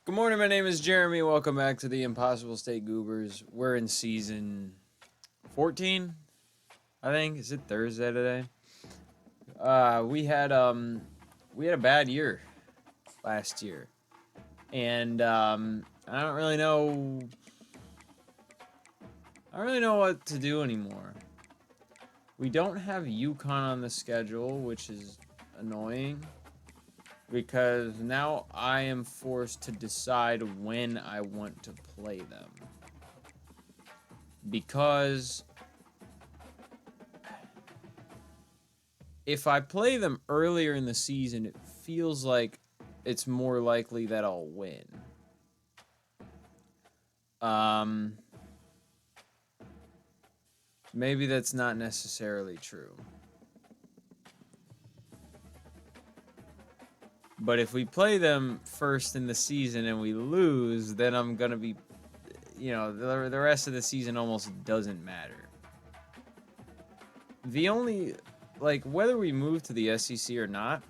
Good morning, my name is Jeremy. Welcome back to the Impossible State Goobers. We're in season 14, I think. Is it Thursday today? We had a bad year last year. And I don't really know what to do anymore. We don't have UConn on the schedule, which is annoying. Because now I am forced to decide when I want to play them. Because if I play them earlier in the season, it feels like it's more likely that I'll win. Maybe that's not necessarily true. But if we play them first in the season and we lose, then I'm going to be, the rest of the season almost doesn't matter. The only, whether we move to the SEC or not,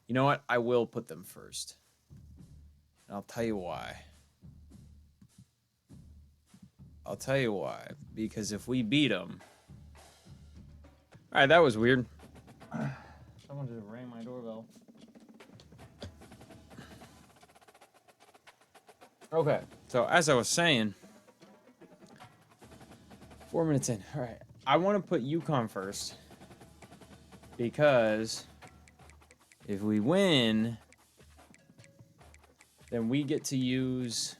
you know what? I will put them first. And I'll tell you why. Because if we beat them... Alright, that was weird. Someone just rang my doorbell. Okay, so as I was saying, 4 minutes in. Alright, I want to put UConn first. Because if we win, then we get to use...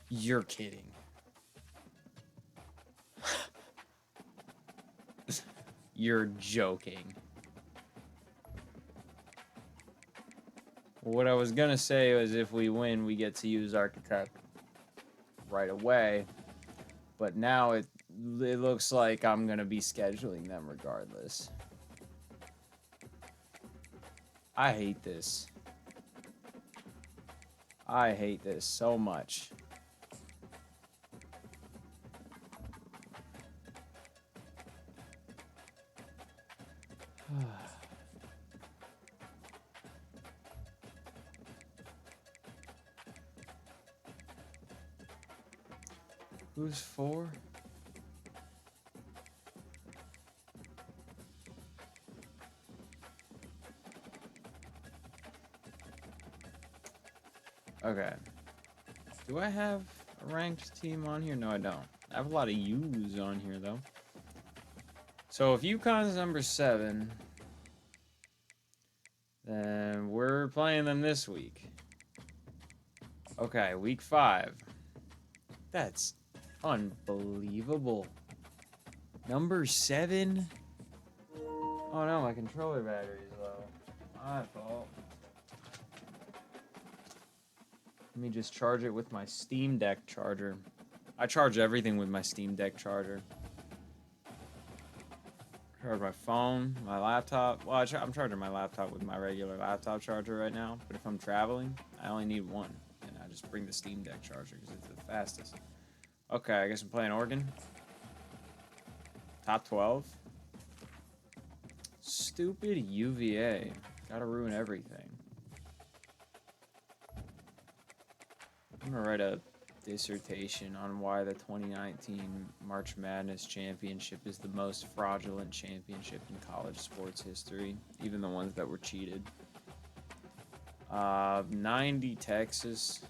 You're kidding. You're joking. What I was gonna say was if we win, we get to use Architect right away. But now it looks like I'm gonna be scheduling them regardless. I hate this. I hate this so much. Who's 4? Okay. Do I have a ranked team on here? No, I don't. I have a lot of U's on here, though. So if UConn's number 7, then we're playing them this week. Okay, week 5. That's unbelievable. Number 7? Oh no, my controller battery's low. My fault. Let me just charge it with my Steam Deck charger. I charge everything with my Steam Deck charger. Charge my phone, my laptop. Well, I'm charging my laptop with my regular laptop charger right now. But if I'm traveling, I only need one. And I just bring the Steam Deck charger because it's the fastest. Okay, I guess I'm playing Oregon. Top 12. Stupid UVA. Gotta ruin everything. I'm gonna write a dissertation on why the 2019 March Madness Championship is the most fraudulent championship in college sports history, even the ones that were cheated. 90 Texas,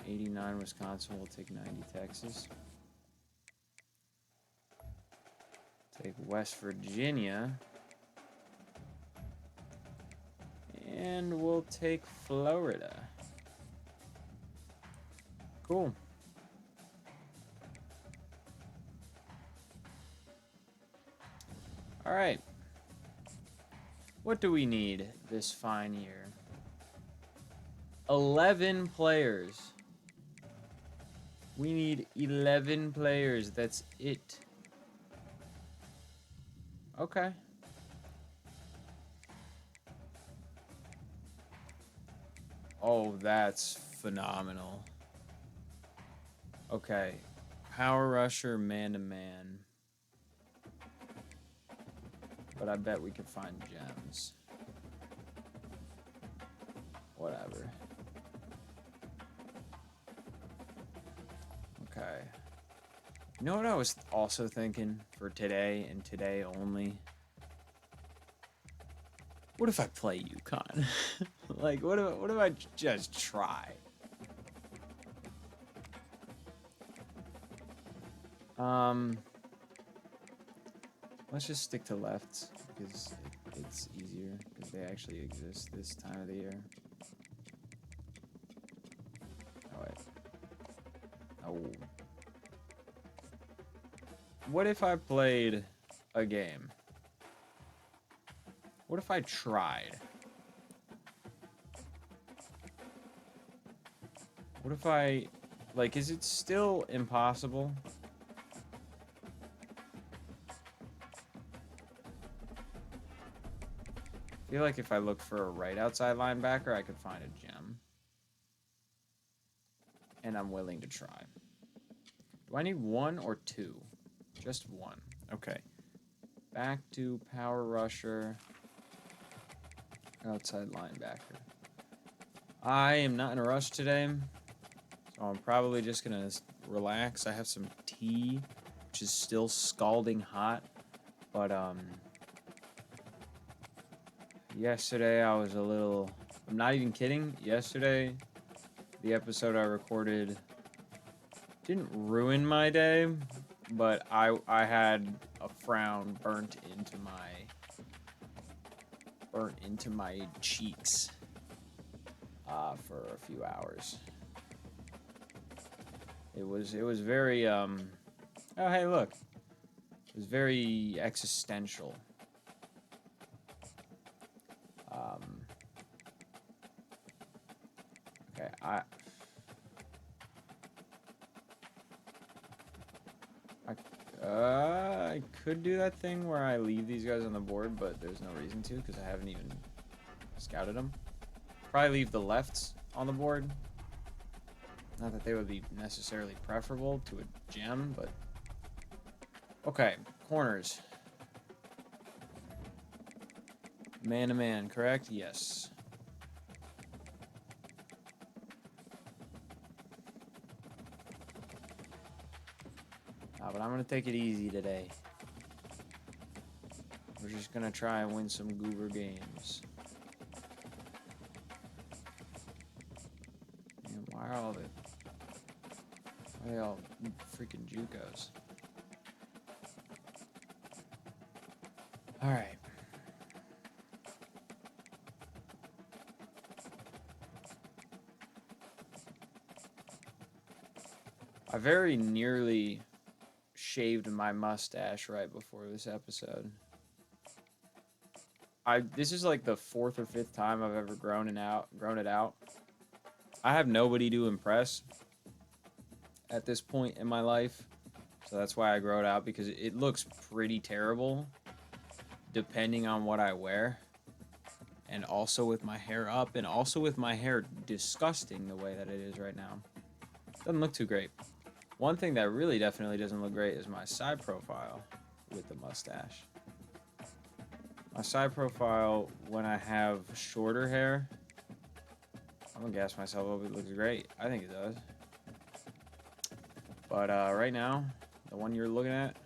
89 Wisconsin. We'll take 90 Texas. Take West Virginia. And we'll take Florida. Cool. All right. What do we need this fine year? 11 players. We need 11 players. That's it. Okay. Oh, that's phenomenal. Okay. Power rusher, man-to-man. but I bet we could find gems. Whatever. Okay. You know what I was also thinking for today and today only? What if I play UConn? Like, what if I just try? Let's just stick to lefts because it's easier because they actually exist this time of the year. Oh wait. Oh. What if I played a game? What if I tried? What if I, like, is it still impossible? I feel like if I look for a right outside linebacker, I could find a gem. And I'm willing to try. Do I need one or two? Just one. Okay. Back to power rusher. Outside linebacker. I am not in a rush today. So I'm probably just going to relax. I have some tea, which is still scalding hot. But, yesterday I was a little... I'm not even kidding. Yesterday, the episode I recorded didn't ruin my day, but I had a frown burnt into my cheeks for a few hours. It was very oh hey look, it was very existential. Okay, I could do that thing where I leave these guys on the board, but there's no reason to because I haven't even scouted them. Probably leave the lefts on the board. Not that they would be necessarily preferable to a gem, but... Okay, corners. Man-to-man, correct? Yes. But I'm going to take it easy today. We're just going to try and win some Goober games. Man, why are they all freaking JUCOs? All right. I very nearly shaved my mustache right before this episode. This is like the 4th or 5th time I've ever grown it out. I have nobody to impress at this point in my life, so that's why I grow it out, because it looks pretty terrible depending on what I wear, and also with my hair up, and also with my hair disgusting the way that it is right now. Doesn't look too great. One thing that really definitely doesn't look great is my side profile with the mustache. My side profile, when I have shorter hair, I'm gonna gas myself up, it looks great. I think it does. But right now, the one you're looking at,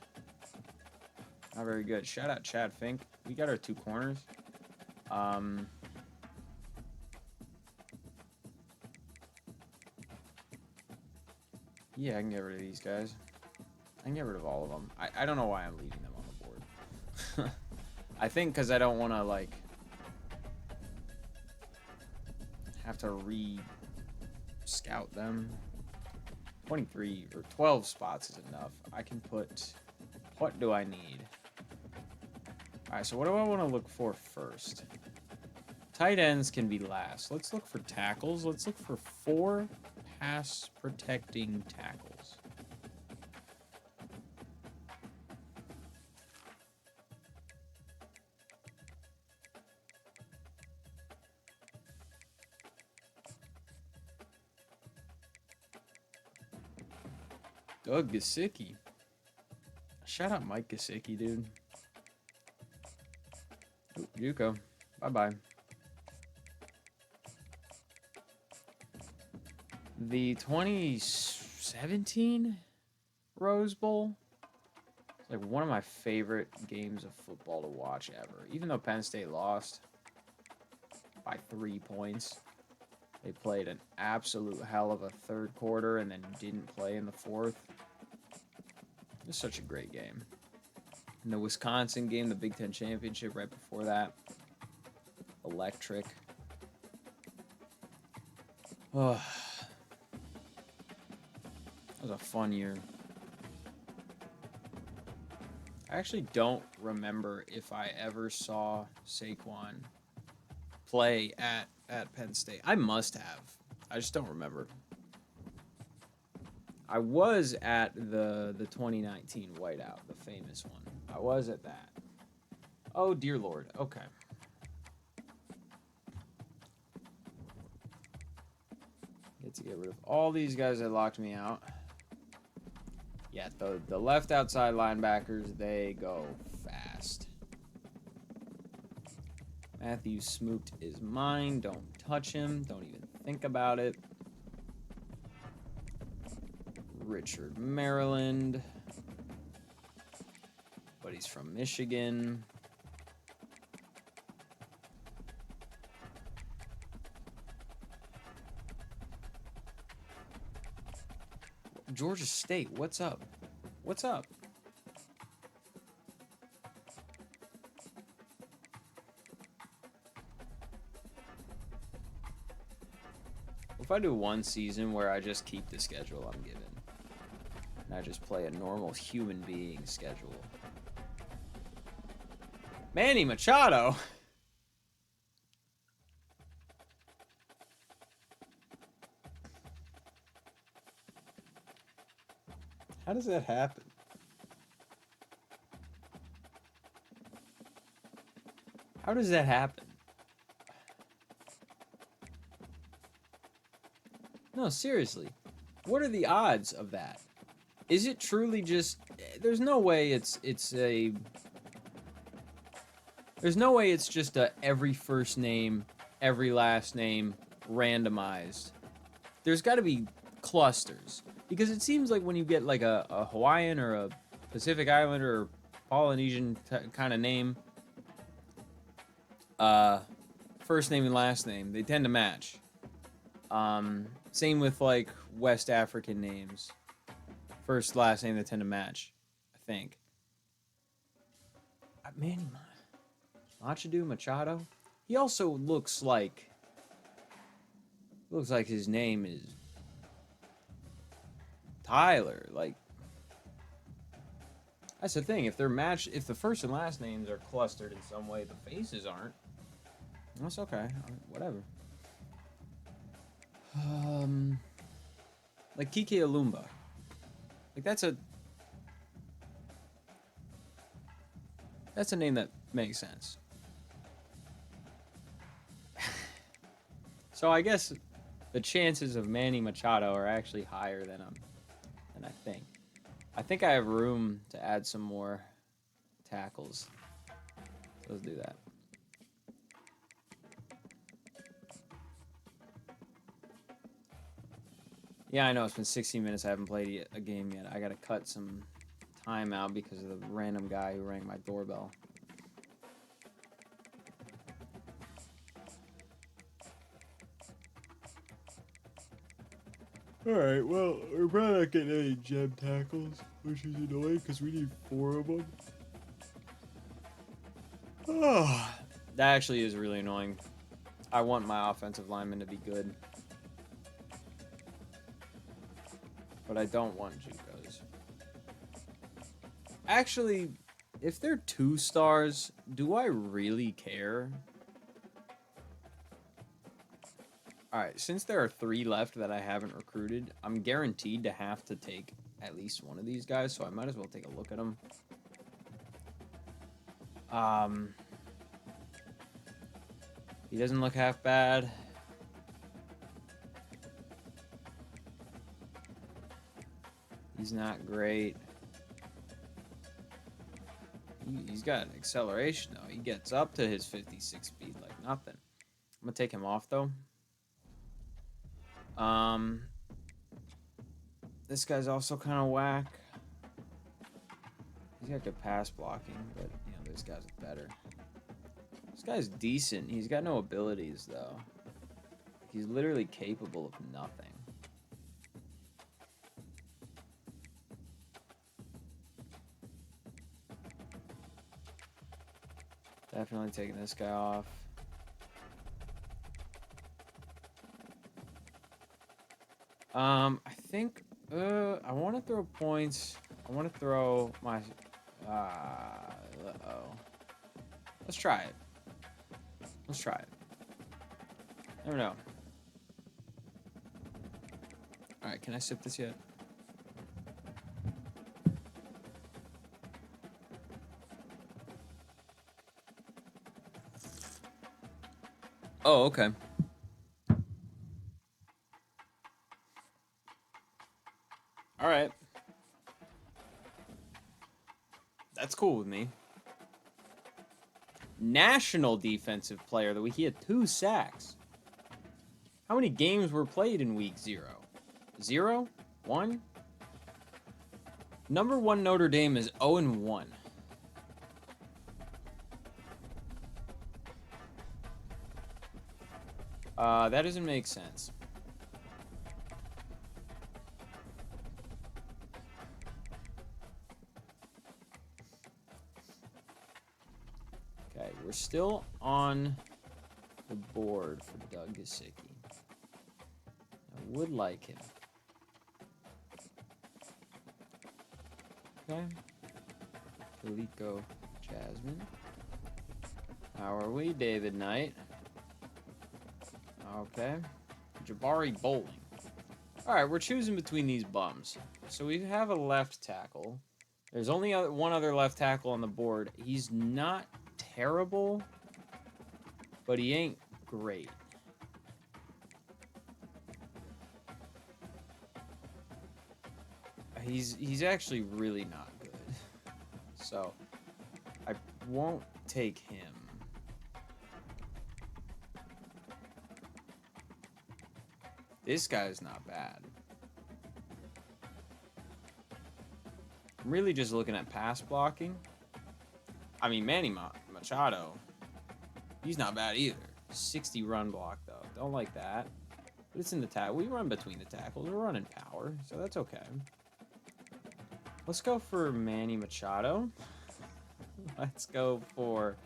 not very good. Shout out Chad Fink. We got our 2 corners. Yeah, I can get rid of these guys. I can get rid of all of them. I don't know why I'm leaving them on the board. I think because I don't want to, like, have to re-scout them. 23 or 12 spots is enough. I can put... What do I need? Alright, so what do I want to look for first? Tight ends can be last. Let's look for tackles. Let's look for 4 pass protecting tackles. Doug Gesicki. Shout out Mike Gesicki, dude. Ooh, JUCO. Bye-bye. The 2017 Rose Bowl is like one of my favorite games of football to watch ever. Even though Penn State lost by 3 points, they played an absolute hell of a third quarter and then didn't play in the fourth. It was such a great game. And the Wisconsin game, the Big Ten Championship right before that, electric. Oh, that was a fun year. I actually don't remember if I ever saw Saquon play at Penn State. I must have. I just don't remember. I was at the 2019 whiteout, the famous one. I was at that. Oh, dear Lord. Okay. Get to get rid of all these guys that locked me out. Yeah, the left outside linebackers, they go fast. Matthew Smoot is mine. Don't touch him. Don't even think about it. Richard Maryland. But he's from Michigan. Georgia State, what's up? What's up? If I do one season where I just keep the schedule I'm given, and I just play a normal human being schedule. Manny Machado! How does that happen? How does that happen? No, seriously. What are the odds of that? Is it truly just... There's no way it's just a every first name, every last name, randomized. There's got to be clusters. Because it seems like when you get like a Hawaiian or a Pacific Islander or Polynesian kind of name, first name and last name, they tend to match. Same with like West African names. First, last name, they tend to match, I think. Manny Machado? He also looks like his name is Tyler. Like, that's the thing. If they're matched, if the first and last names are clustered in some way, the faces aren't. That's okay. Whatever. Like Kike Alumba. Like that's a name that makes sense. So I guess the chances of Manny Machado are actually higher than I think. I think I have room to add some more tackles. So let's do that. Yeah, I know. It's been 16 minutes. I haven't played a game yet. I got to cut some time out because of the random guy who rang my doorbell. Alright, well, we're probably not getting any gem tackles, which is annoying because we need 4 of them. Oh, that actually is really annoying. I want my offensive lineman to be good. But I don't want JUCOs. Actually, if they're 2 stars, do I really care? Alright, since there are 3 left that I haven't recruited, I'm guaranteed to have to take at least one of these guys, so I might as well take a look at them. He doesn't look half bad. He's not great. He's got acceleration, though. He gets up to his 56 speed like nothing. I'm going to take him off, though. This guy's also kind of whack. He's got good pass blocking, but, you know, this guy's better. This guy's decent. He's got no abilities, though. He's literally capable of nothing. Definitely taking this guy off. I think I want to throw points. I want to throw my let's try it. Let's try it. Never know. All right, can I sip this yet? Oh, okay. All right. That's cool with me. National Defensive Player of the Week. He had 2 sacks. How many games were played in week 0? 0? 1? Number 1 Notre Dame is 0-1. That doesn't make sense. Okay, we're still on the board for Doug Gesicki. I would like him. Okay. Kaliko Jasmine. How are we, David Knight? Okay. Jabari Bowling. All right, we're choosing between these bums. So we have a left tackle. There's only one other left tackle on the board. He's not terrible, but he ain't great. He's actually really not good. So I won't take him. This guy's not bad. I'm really just looking at pass blocking. I mean, Manny Machado, he's not bad either. 60 run block, though. Don't like that. But it's in the tackle. We run between the tackles. We're running power, so that's okay. Let's go for Manny Machado. Let's go for,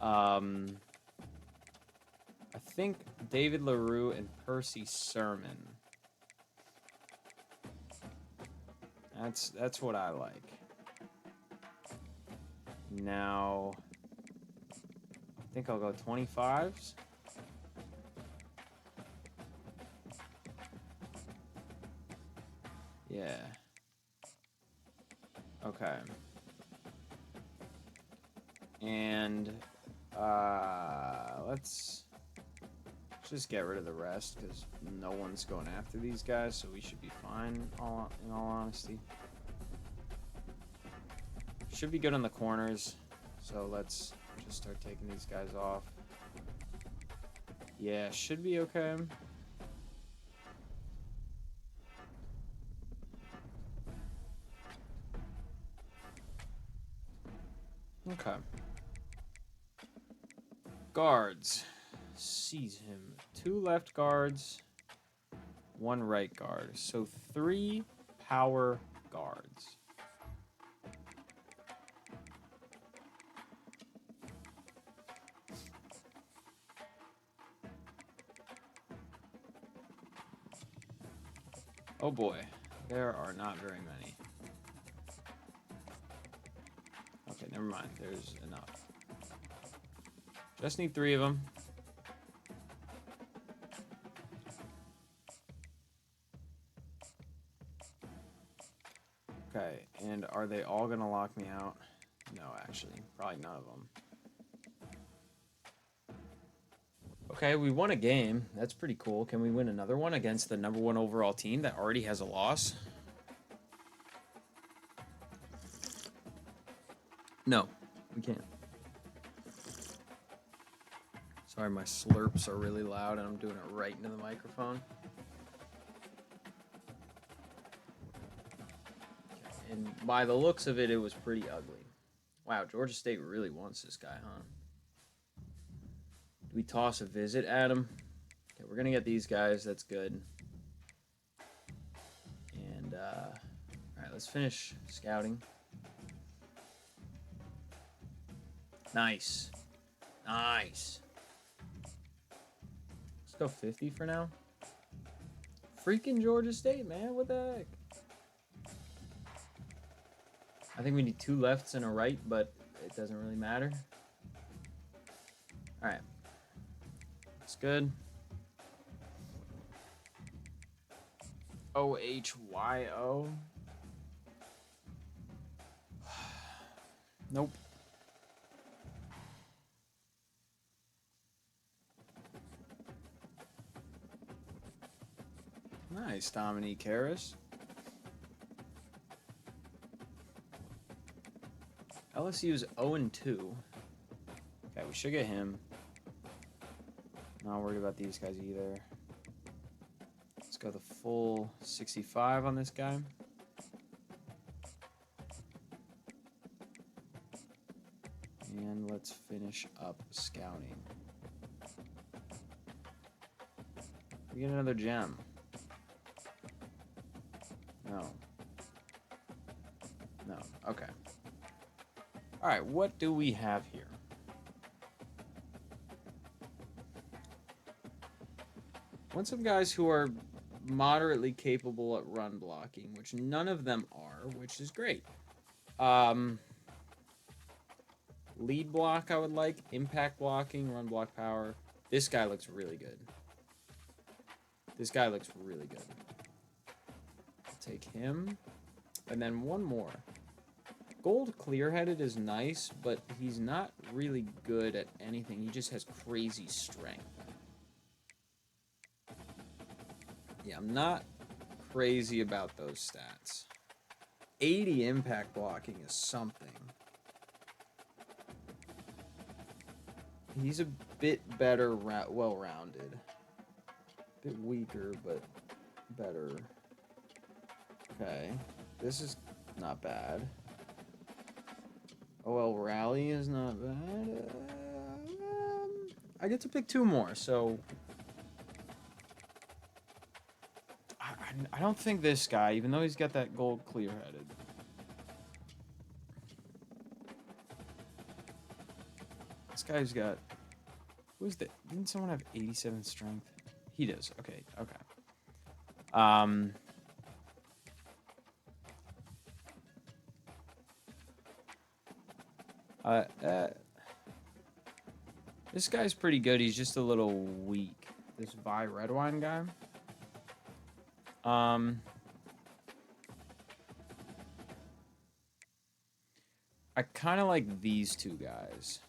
I think David LaRue and Percy Sermon. That's what I like. Now, I think I'll go 25s. Yeah. Okay. And let's just get rid of the rest because no one's going after these guys, so we should be fine. In all honesty, should be good on the corners. So let's just start taking these guys off. Yeah, should be okay. Okay. Guards. Sees him. 2 left guards, 1 right guard. So 3 power guards. Oh boy, there are not very many. Okay, never mind. There's enough. Just need 3 of them. Okay, and are they all going to lock me out? No, actually, probably none of them. Okay, we won a game. That's pretty cool. Can we win another one against the number 1 overall team that already has a loss? No, We can't. Sorry, my slurps are really loud and I'm doing it right into the microphone. And by the looks of it, it was pretty ugly. Wow, Georgia State really wants this guy, huh? Do we toss a visit at him? Okay, we're going to get these guys. That's good. And, all right, let's finish scouting. Nice. Nice. Let's go 50 for now. Freaking Georgia State, man. What the heck? I think we need 2 lefts and a right, but it doesn't really matter. All right. That's good. OHYO. Nope. Nice, Dominique Harris. LSU's 0-2. Okay, we should get him. Not worried about these guys either. Let's go the full 65 on this guy. And let's finish up scouting. We get another gem. No. No. Okay. All right, what do we have here? Want some guys who are moderately capable at run blocking, which none of them are, which is great. Lead block, I would like. Impact blocking, run block power. This guy looks really good. This guy looks really good. I'll take him. And then one more. Gold clear-headed is nice, but he's not really good at anything. He just has crazy strength. Yeah, I'm not crazy about those stats. 80 impact blocking is something. He's a bit better, well-rounded. A bit weaker, but better. Okay, this is not bad. OL Rally is not bad. I get to pick 2 more, so... I don't think this guy, even though he's got that gold clear-headed. This guy's got... Who's that? Didn't someone have 87 strength? He does. Okay, okay. This guy's pretty good. He's just a little weak. This Vi Redwine guy. I kind of like these 2 guys.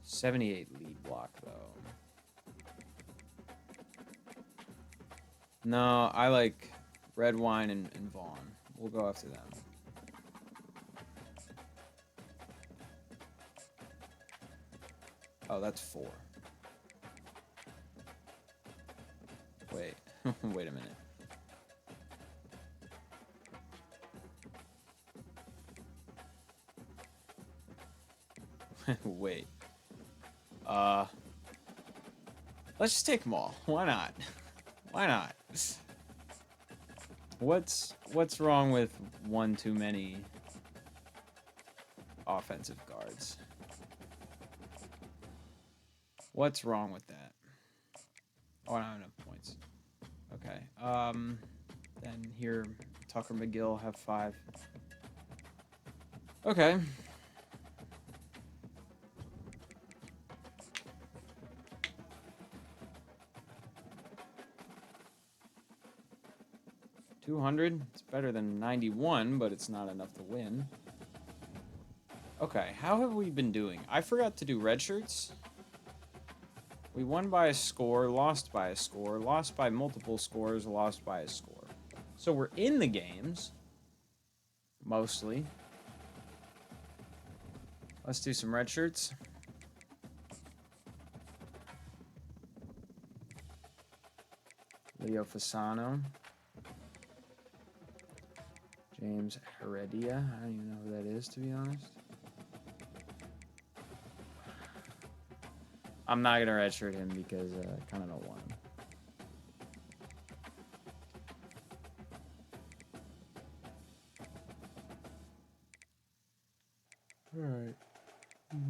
78 lead block, though. No, I like Redwine and Vaughn. We'll go after them. Oh, that's 4. Wait. Wait a minute. Wait. Let's just take them all. Why not? Why not? What's wrong with 1 too many offensive guards? What's wrong with that? Oh, I don't have enough points. Okay. Then here, Tucker McGill have 5. Okay. $200. It's better than 91, but it's not enough to win. Okay, how have we been doing? I forgot to do red shirts. We won by a score, lost by a score, lost by multiple scores, lost by a score. So we're in the games, mostly. Let's do some red shirts. Leo Fasano. James Heredia. I don't even know who that is, to be honest. I'm not going to redshirt him because I kind of don't want him. Alright.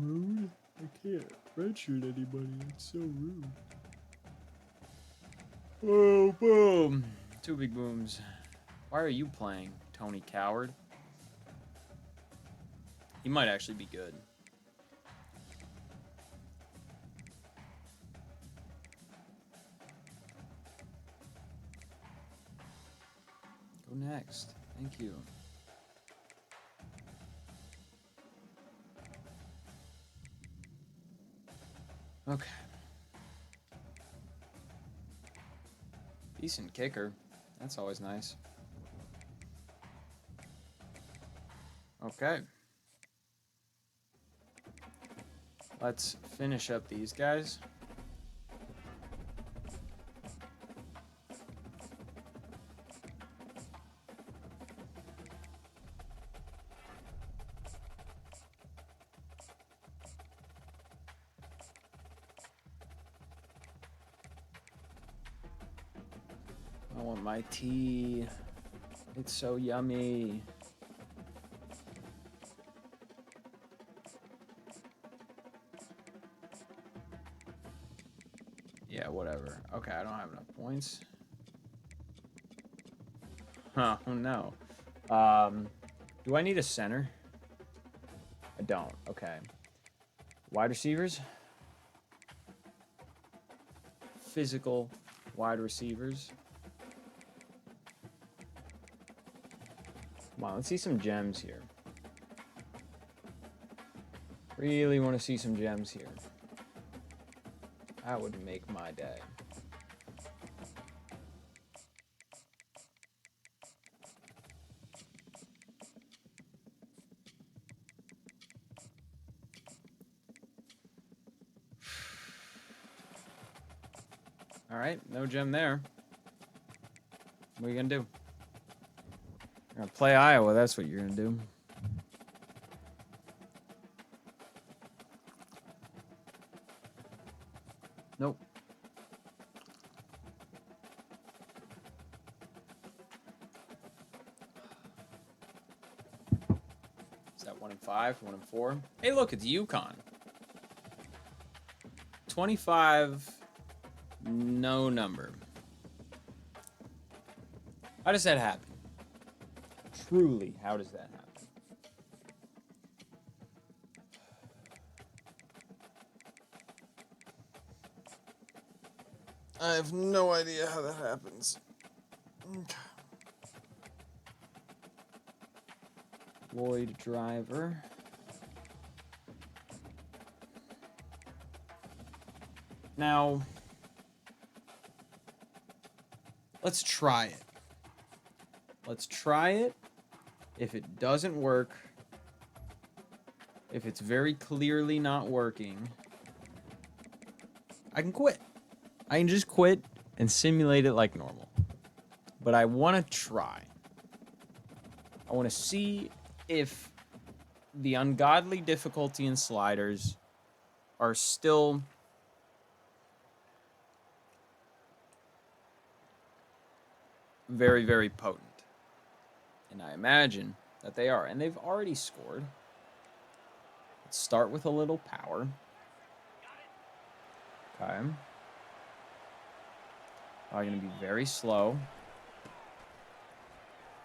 Rude? I can't redshirt anybody. It's so rude. Oh, boom. 2 big booms. Why are you playing, Tony Coward? He might actually be good. Go next. Thank you. Okay. Decent kicker. That's always nice. Okay. Let's finish up these guys. I want my tea. It's so yummy. Yeah, whatever. Okay, I don't have enough points. Oh, no. Do I need a center? I don't. Okay. Wide receivers? Physical wide receivers. Come on, let's see some gems here. Really want to see some gems here. That would make my day. All right, no gem there. What are you gonna do? You're gonna play Iowa, that's what you're gonna do. Nope. Is that 1 and 5, 1 and 4? Hey, look, it's UConn. 25, no number. How does that happen? Truly, how does that happen? I have no idea how that happens. Lloyd Driver. Now, let's try it. Let's try it. If it doesn't work, if it's very clearly not working, I can quit. I can just quit and simulate it like normal. But I want to try. I want to see if the ungodly difficulty in sliders are still very, very potent. And I imagine that they are. And they've already scored. Let's start with a little power. Okay. Probably going to be very slow.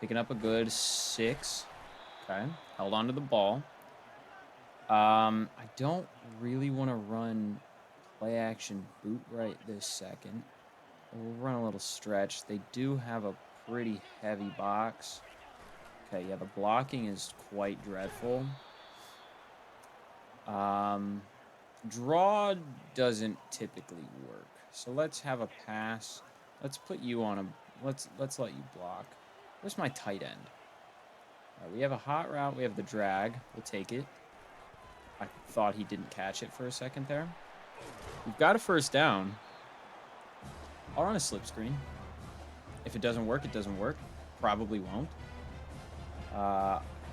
Picking up a good 6. Okay. Held onto the ball. I don't really want to run play action boot right this second. We'll run a little stretch. They do have a pretty heavy box. Okay, yeah, the blocking is quite dreadful. Draw doesn't typically work. So let's have a pass. Let's put you on a... Let's let you block. Where's my tight end? All right, we have a hot route. We have the drag. We'll take it. I thought he didn't catch it for a second there. We've got a first down. I'll run a slip screen. If it doesn't work, it doesn't work. Probably won't.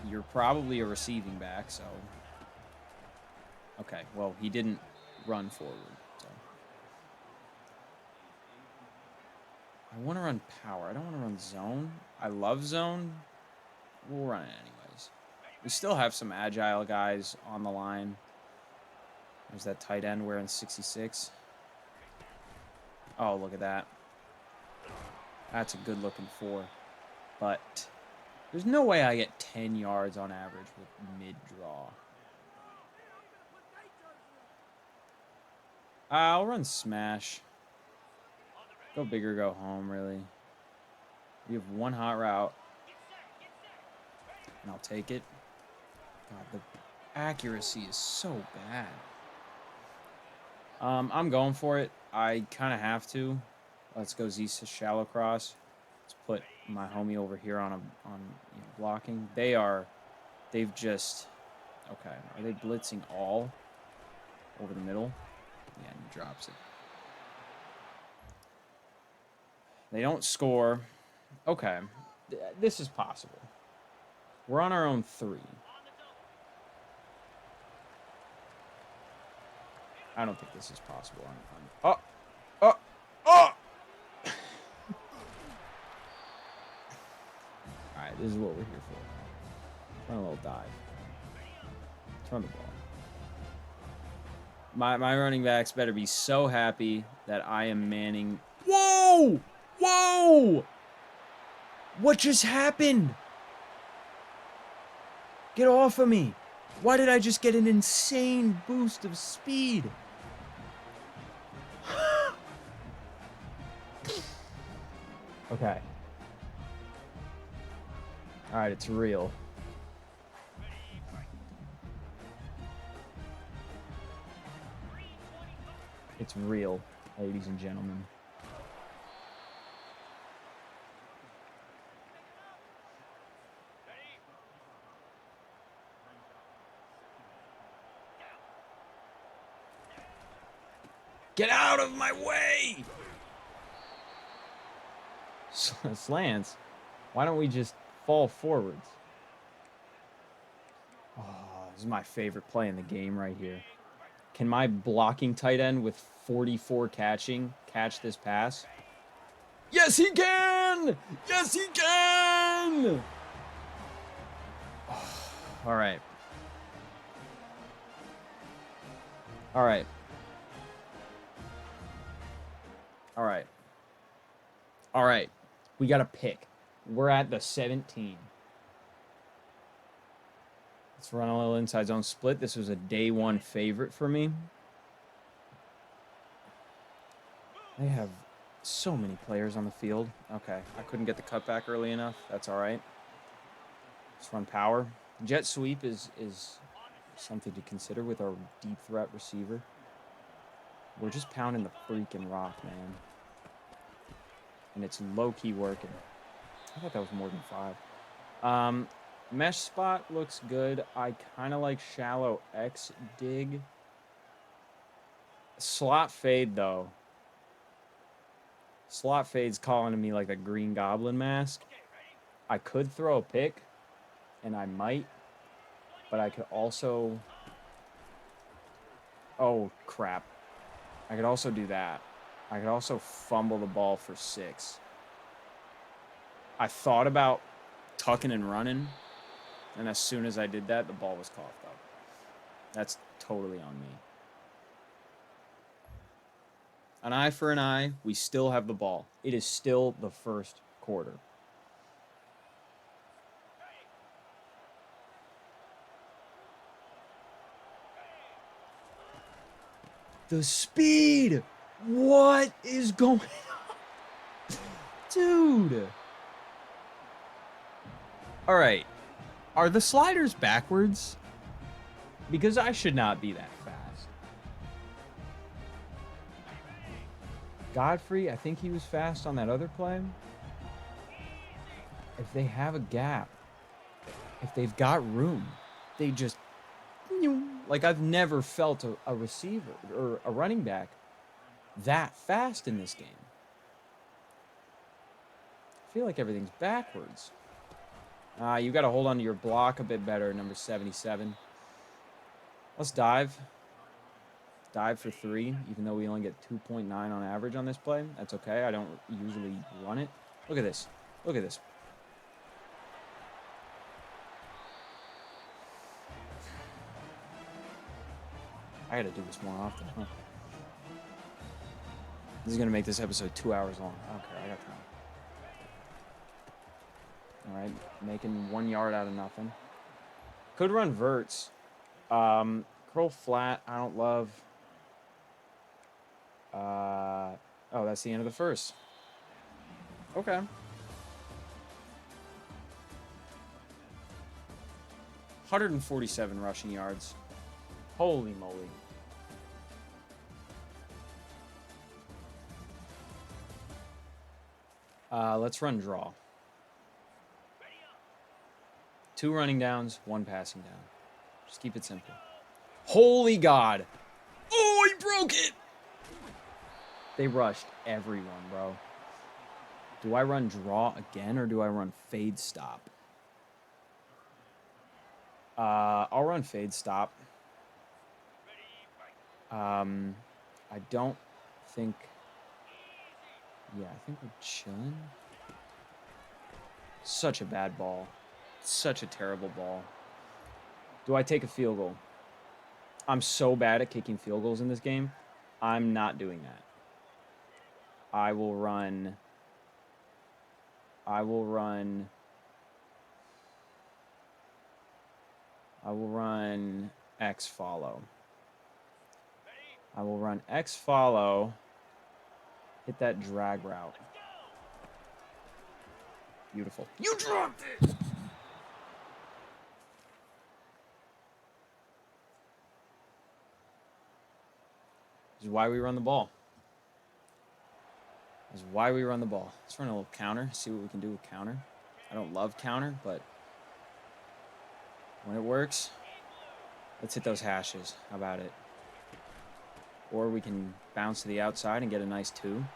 You're probably a receiving back, so... Okay, well, he didn't run forward, so... I want to run power. I don't want to run zone. I love zone. We'll run it anyways. We still have some agile guys on the line. There's that tight end wearing 66. Oh, look at that. That's a good-looking 4. But there's no way I get 10 yards on average with mid-draw. I'll run smash. Go big or go home, really. We have one hot route. And I'll take it. God, the accuracy is so bad. I'm going for it. I kind of have to. Let's go Z shallow cross. Let's put my homie over here on blocking. They've just, okay. Are they blitzing all over the middle? Yeah, and he drops it. They don't score. Okay, this is possible. We're on our own 3. I don't think this is possible. Oh! All right, this is what we're here for. Run a little dive. Turn the ball. My running backs better be so happy that I am manning. Whoa! Whoa! What just happened? Get off of me. Why did I just get an insane boost of speed? Okay. All right, it's real. It's real, ladies and gentlemen. Get out of my way! Slants, why don't we just fall forwards? Oh, this is my favorite play in the game right here. Can my blocking tight end with 44 catching catch this pass? Yes, he can! Yes, he can! Oh, all right. All right. All right. All right. We got a pick. We're at the 17. Let's run a little inside zone split. This was a day 1 favorite for me. They have so many players on the field. Okay, I couldn't get the cutback early enough. That's all right. Let's run power. Jet sweep is something to consider with our deep threat receiver. We're just pounding the freaking rock, man. And it's low-key working. I thought that was more than 5. Mesh spot looks good. I kind of like shallow X dig. Slot fade, though. Slot fade's calling to me like a Green Goblin mask. I could throw a pick, and I might. But I could also... Oh, crap. I could also do that. I could also fumble the ball for 6. I thought about tucking and running, and as soon as I did that, the ball was coughed up. That's totally on me. An eye for an eye. We still have the ball. It is still the first quarter. The speed! What is going on? Dude! Alright. Are the sliders backwards? Because I should not be that fast. Godfrey, I think he was fast on that other play. If they have a gap, if they've got room, they just Like, I've never felt a receiver or a running back that fast in this game. I feel like everything's backwards. You got to hold on to your block a bit better, number 77. Let's dive. Dive for 3, even though we only get 2.9 on average on this play. That's okay. I don't usually run it. Look at this. Look at this. I got to do this more often, huh? This is going to make this episode 2 hours long. I don't care. I got time. All right. Making 1 yard out of nothing. Could run verts. Curl flat. I don't love. Oh, that's the end of the first. Okay. 147 rushing yards. Holy moly. Let's run draw. 2 running downs, 1 passing down. Just keep it simple. Holy God. Oh, he broke it. They rushed everyone, bro. Do I run draw again or do I run fade stop? I'll run fade stop. I don't think... Yeah, I think we're chilling. Such a bad ball. Such a terrible ball. Do I take a field goal? I'm so bad at kicking field goals in this game. I'm not doing that. I will run X follow. I will run X follow. Hit that drag route. Beautiful. You dropped it! This is why we run the ball. This is why we run the ball. Let's run a little counter, see what we can do with counter. I don't love counter, but when it works, let's hit those hashes. How about it? Or we can bounce to the outside and get a nice 2. And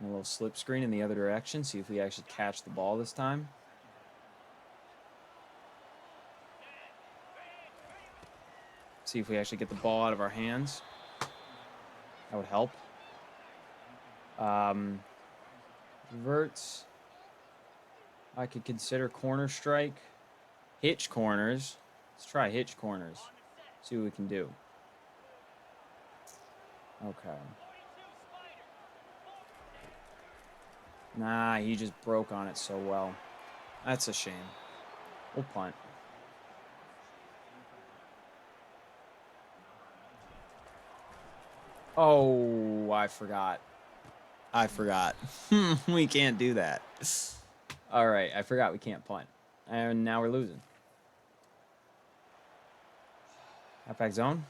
a little slip screen in the other direction. See if we actually catch the ball this time. See if we actually get the ball out of our hands. That would help. Verts. I could consider corner strike. Hitch corners. Let's try hitch corners. See what we can do. Okay. Nah, he just broke on it so well. That's a shame. We'll punt. Oh, I forgot. We can't do that. All right, I forgot we can't punt. And now we're losing. Halfback zone.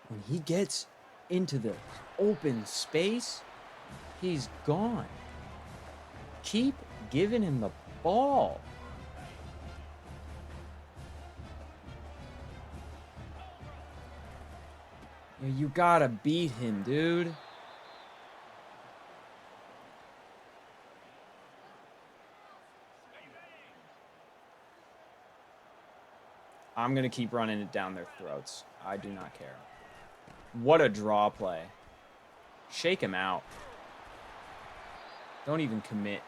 When he gets into the open space, he's gone. Keep giving him the ball. Yeah, you gotta beat him, dude. I'm gonna keep running it down their throats. I do not care. What a draw play. Shake him out. Don't even commit.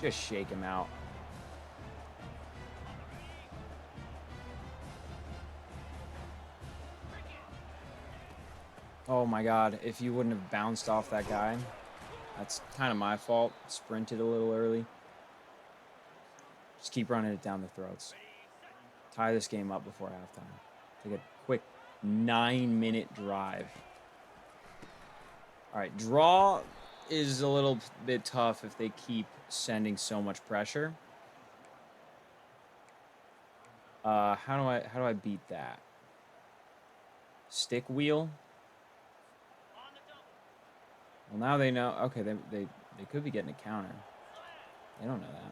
Just shake him out. Oh my God, if you wouldn't have bounced off that guy, that's kind of my fault. Sprinted a little early. Just keep running it down the throats. Tie this game up before halftime. Take a quick 9-minute drive. All right, draw is a little bit tough if they keep sending so much pressure. How do I beat that? Stick wheel. Well, now they know. Okay, they could be getting a counter. They don't know that.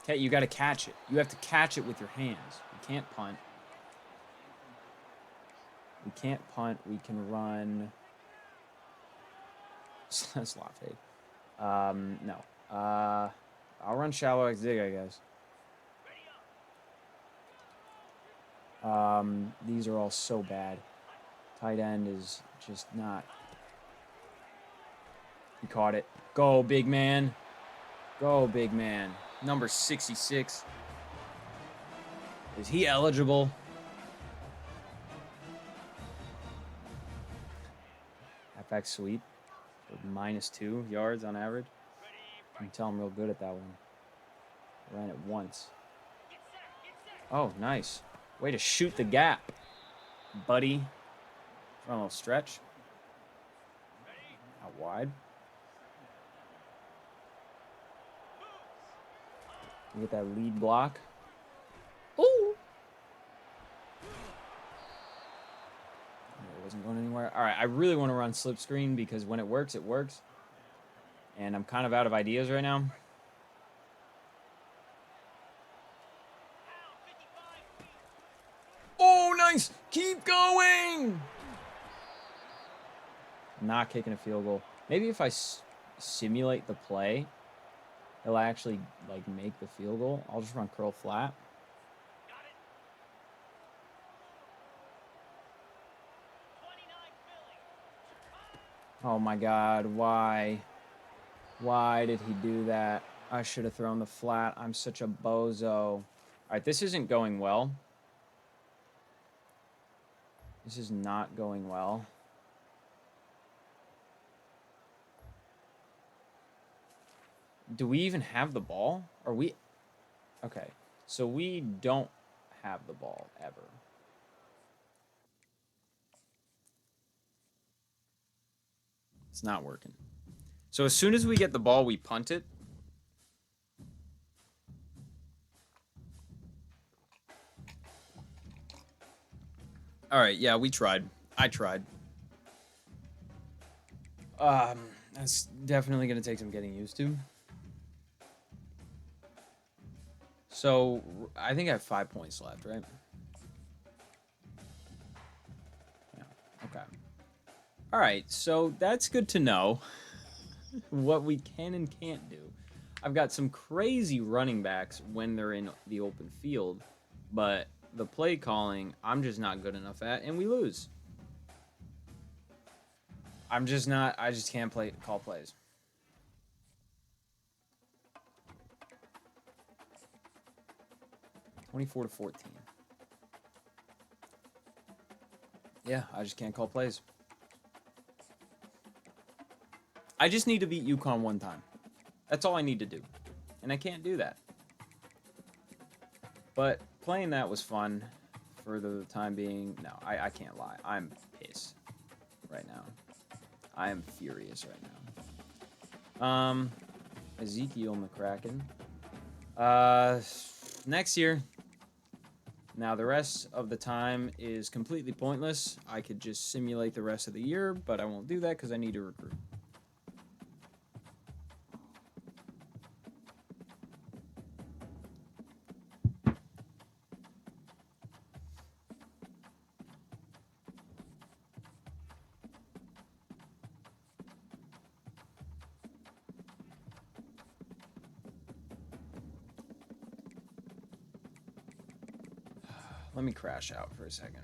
Okay, you got to catch it. You have to catch it with your hands. You can't punt. We can't punt. We can run. Slot fade. No. I'll run shallow X zig, I guess. These are all so bad. Tight end is just not. He caught it. Go, big man. Go, big man. Number 66. Is he eligible? FX sweep. -2 yards on average. I can tell I'm real good at that one. I ran it once. Oh, nice. Way to shoot the gap, buddy. Run a little stretch. Out wide. You get that lead block. Ooh. It wasn't going anywhere. All right, I really want to run slip screen because when it works, it works. And I'm kind of out of ideas right now. Oh, nice. Keep going. Not kicking a field goal. Maybe if I simulate the play, he'll actually like make the field goal. I'll just run curl flat. Oh my God, why? Why did he do that? I should have thrown the flat. I'm such a bozo. All right, this isn't going well. This is not going well. Do we even have the ball? Are we? Okay, so we don't have the ball ever. It's not working. So as soon as we get the ball, we punt it. All right, yeah, we tried. I tried. That's definitely going to take some getting used to. So I think I have 5 points left, right? Yeah, okay. All right, so that's good to know what we can and can't do. I've got some crazy running backs when they're in the open field, but the play calling, I'm just not good enough at, and we lose. I'm just not, I just can't call plays. (24-14). Yeah, I just can't call plays. I just need to beat UConn one time. That's all I need to do. And I can't do that. But playing that was fun for the time being. No, I can't lie. I'm pissed right now. I am furious right now. Ezekiel McCracken. Next year. Now, the rest of the time is completely pointless. I could just simulate the rest of the year, but I won't do that because I need to recruit. Let me crash out for a second.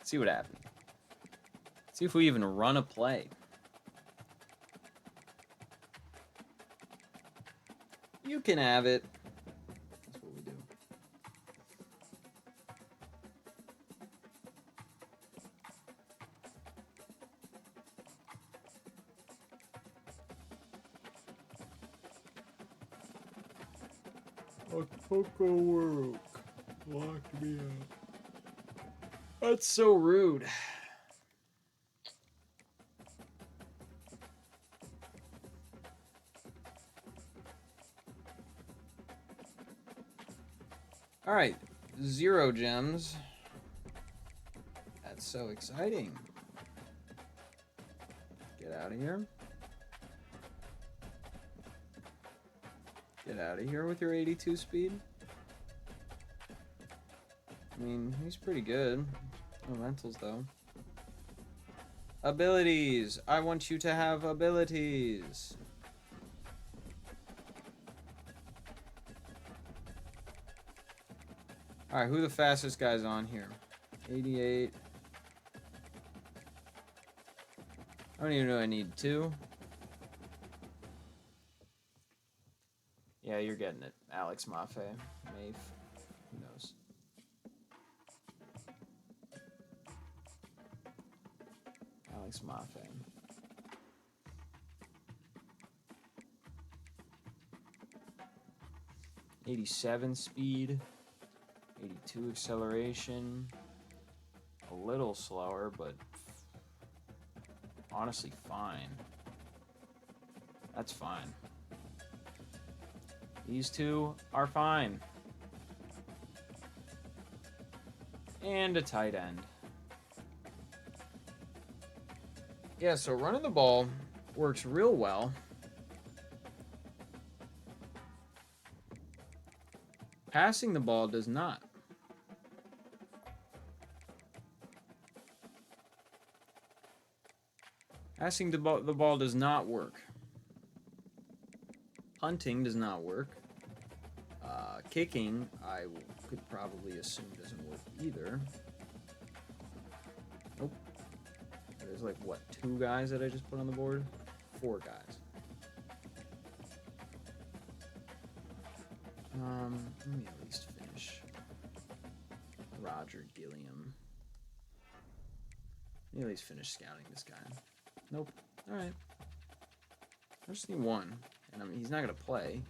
See what happens. See if we even run a play. You can have it. That's what we do. Coco work. Locked me out. That's so rude. All right, 0 gems. That's so exciting. Get out of here. Get out of here with your 82 speed. I mean, he's pretty good. No rentals, though. Abilities. I want you to have abilities. All right, who the fastest guy's on here? 88. I don't even know I need 2. Yeah, you're getting it. Alex Mafe. Mafe. Who knows? Alex Mafe. '87 speed. 82 acceleration. A little slower, but honestly fine. That's fine. These two are fine. And a tight end. Yeah, so running the ball works real well. Passing the ball does not. Passing the ball does not work. Punting does not work. Kicking, I could probably assume doesn't work either. Nope. There's like, what, 2 guys that I just put on the board? 4 guys. Let me at least finish Roger Gilliam. Let me at least finish scouting this guy. Nope. Alright. I just need 1. And I mean, he's not going to play.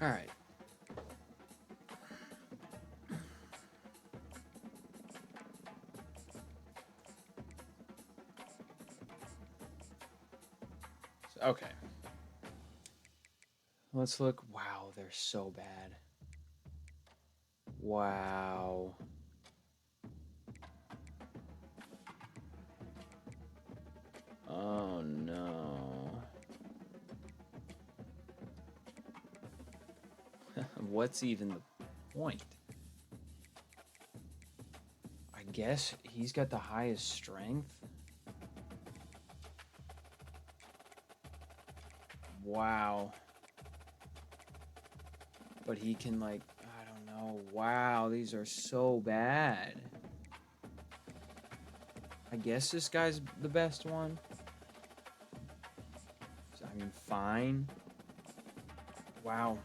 All right. Okay. Let's look. Wow, they're so bad. Wow. Oh no. What's even the point? I guess he's got the highest strength. Wow. But he can, like, I don't know. Wow, these are so bad. I guess this guy's the best one. I mean, fine. Wow.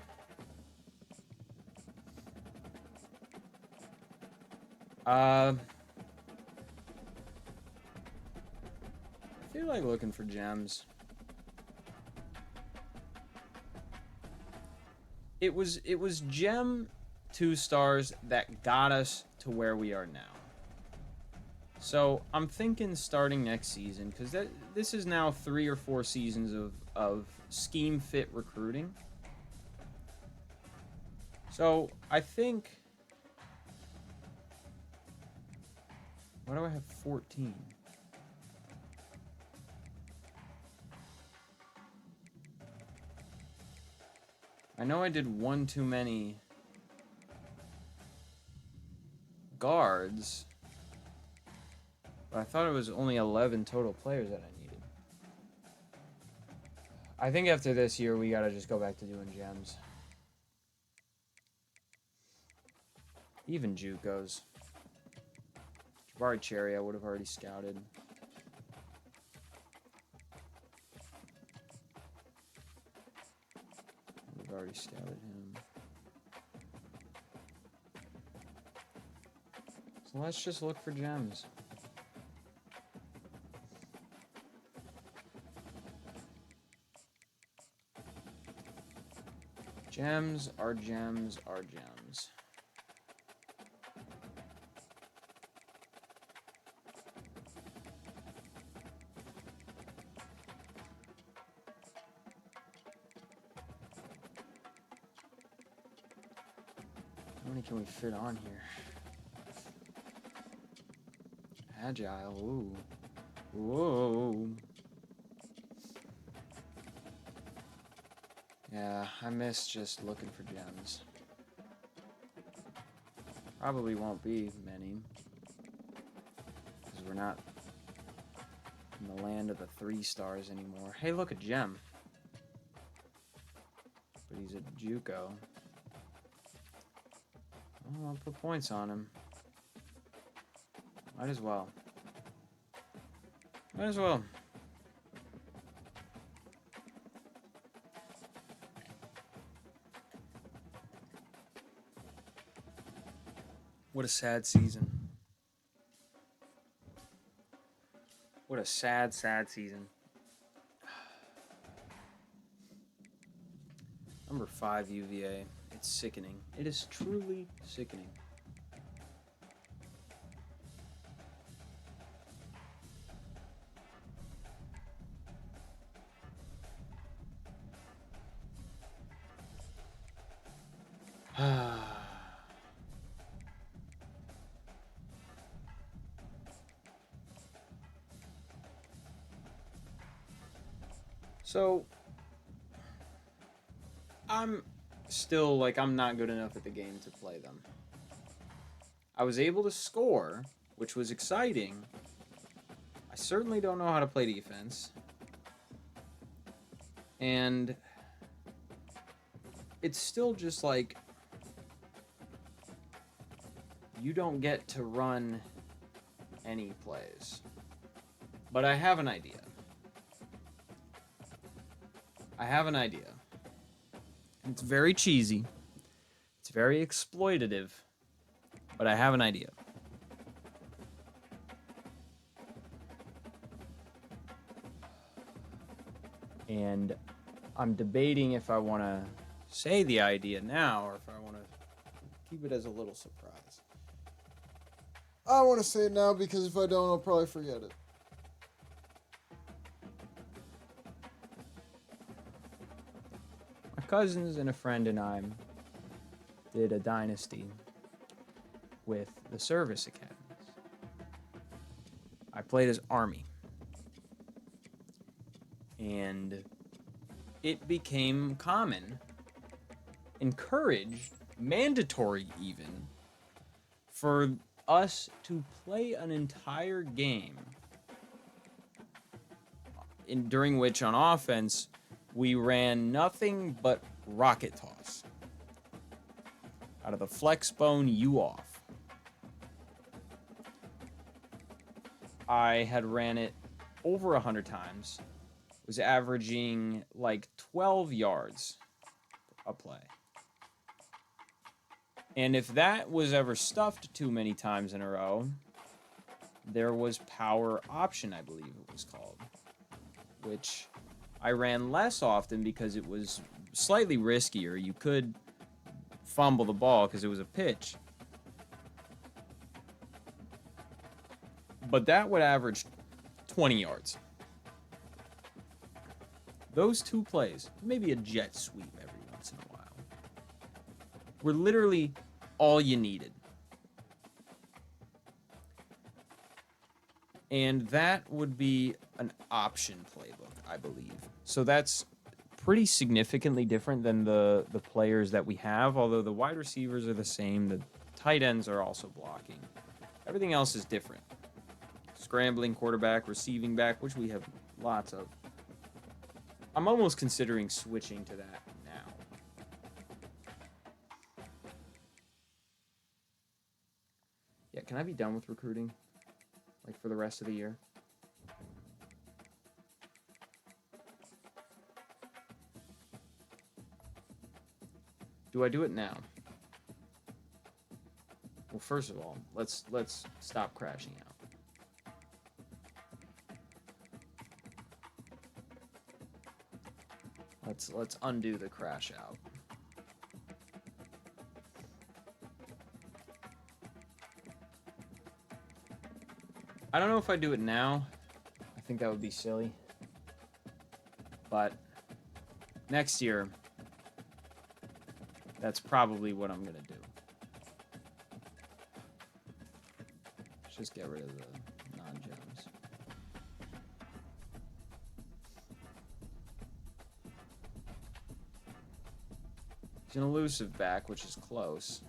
I feel like looking for gems. It was gem 2 stars that got us to where we are now. So I'm thinking starting next season, because this is now 3 or 4 seasons of scheme fit recruiting. So I think, why do I have 14? I know I did 1 too many guards, but I thought it was only 11 total players that I needed. I think after this year, we gotta just go back to doing gems. Even JUCOs. Jabari Cherry, I would have already scouted. I've already scouted him. Let's just look for gems. Gems are gems are gems. How many can we fit on here? Agile, ooh. Whoa. Yeah, I miss just looking for gems. Probably won't be many. Because we're not in the land of the 3 stars anymore. Hey, look, a gem. But he's a JUCO. Oh, I'll put points on him. Might as well. Might as well. What a sad season. What a sad, sad season. Number 5 UVA. It's sickening. It is truly sickening. So, I'm still, like, I'm not good enough at the game to play them. I was able to score, which was exciting. I certainly don't know how to play defense. And it's still just like, you don't get to run any plays. But I have an idea. It's very cheesy. It's very exploitative. But I have an idea. And I'm debating if I want to say the idea now or if I want to keep it as a little surprise. I want to say it now because if I don't, I'll probably forget it. My cousins and a friend and I did a dynasty with the service academies. I played as Army. And it became common, encouraged, mandatory even, for us to play an entire game during which on offense we ran nothing but rocket toss. Out of the flex bone, you off. I had ran it over 100 times. Was averaging like 12 yards a play. And if that was ever stuffed too many times in a row, there was power option, I believe it was called, which I ran less often because it was slightly riskier. You could fumble the ball because it was a pitch. But that would average 20 yards. Those 2 plays, maybe a jet sweep every once in a while, were literally all you needed. And that would be an option playbook, I believe. So that's pretty significantly different than the players that we have, although the wide receivers are the same. The tight ends are also blocking. Everything else is different. Scrambling quarterback, receiving back, which we have lots of. I'm almost considering switching to that now. Yeah, can I be done with recruiting? Like, for the rest of the year? Do I do it now? Well, first of all, let's stop crashing out. Let's undo the crash out. I don't know if I do it now. I think that would be silly. But next year, that's probably what I'm gonna do. Let's just get rid of the non-gems. It's an elusive back, which is close.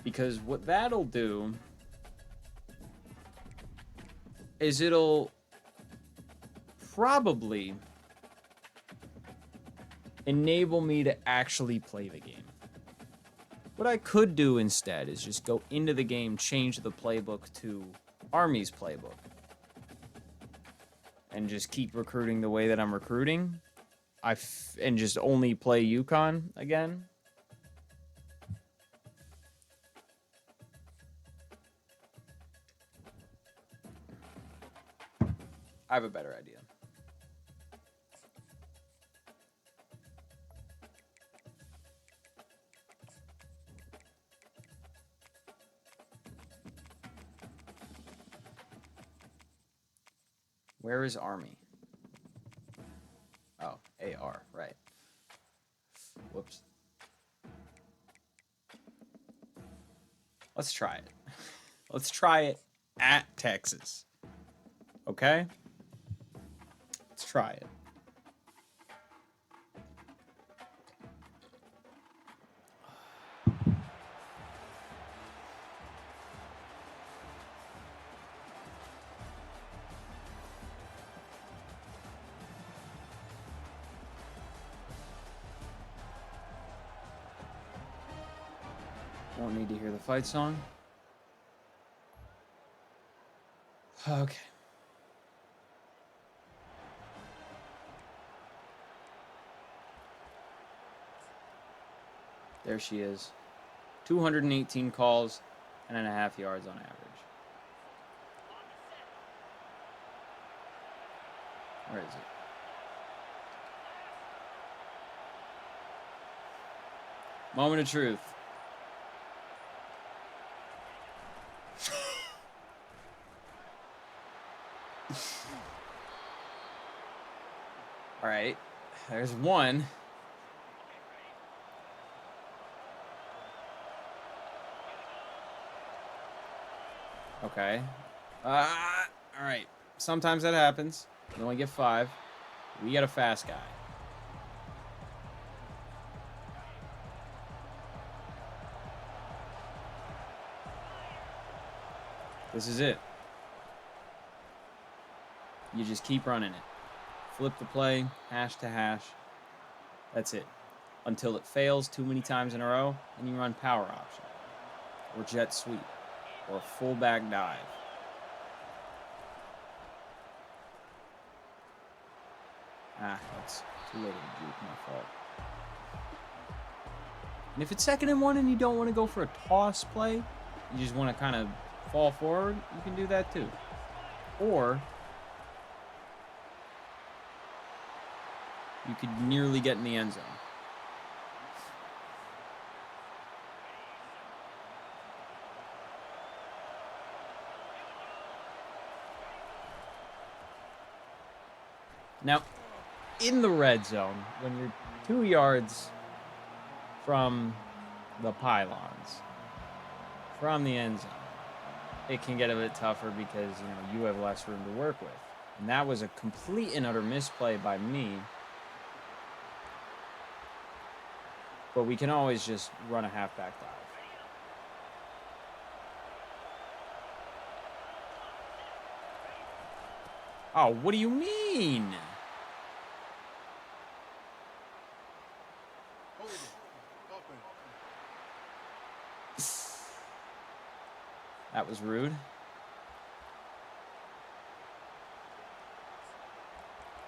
Because what that'll do is it'll probably enable me to actually play the game. What I could do instead is just go into the game, change the playbook to Army's playbook, and just keep recruiting the way that I'm recruiting. And just only play UConn again. I have a better idea. Where is Army? Oh, AR, right. Whoops. Let's try it. Let's try it at Texas. Okay? Let's try it. Don't need to hear the fight song. Okay. There she is. 218 calls, 10.5 yards on average. Where is it? Moment of truth. All right. There's one. Okay. All right. Sometimes that happens. You only get 5. We got a fast guy. This is it. You just keep running it. Flip the play, hash to hash. That's it. Until it fails too many times in a row, and you run power option, or jet sweep, or fullback dive. That's too late of a juke, my fault. And if it's 2nd and 1 and you don't want to go for a toss play, you just want to kind of fall forward, you can do that too. Or you could nearly get in the end zone. Now, in the red zone, when you're 2 yards from the pylons, from the end zone, it can get a bit tougher because, you have less room to work with. And that was a complete and utter misplay by me. But we can always just run a halfback dive. Oh, what do you mean? That was rude.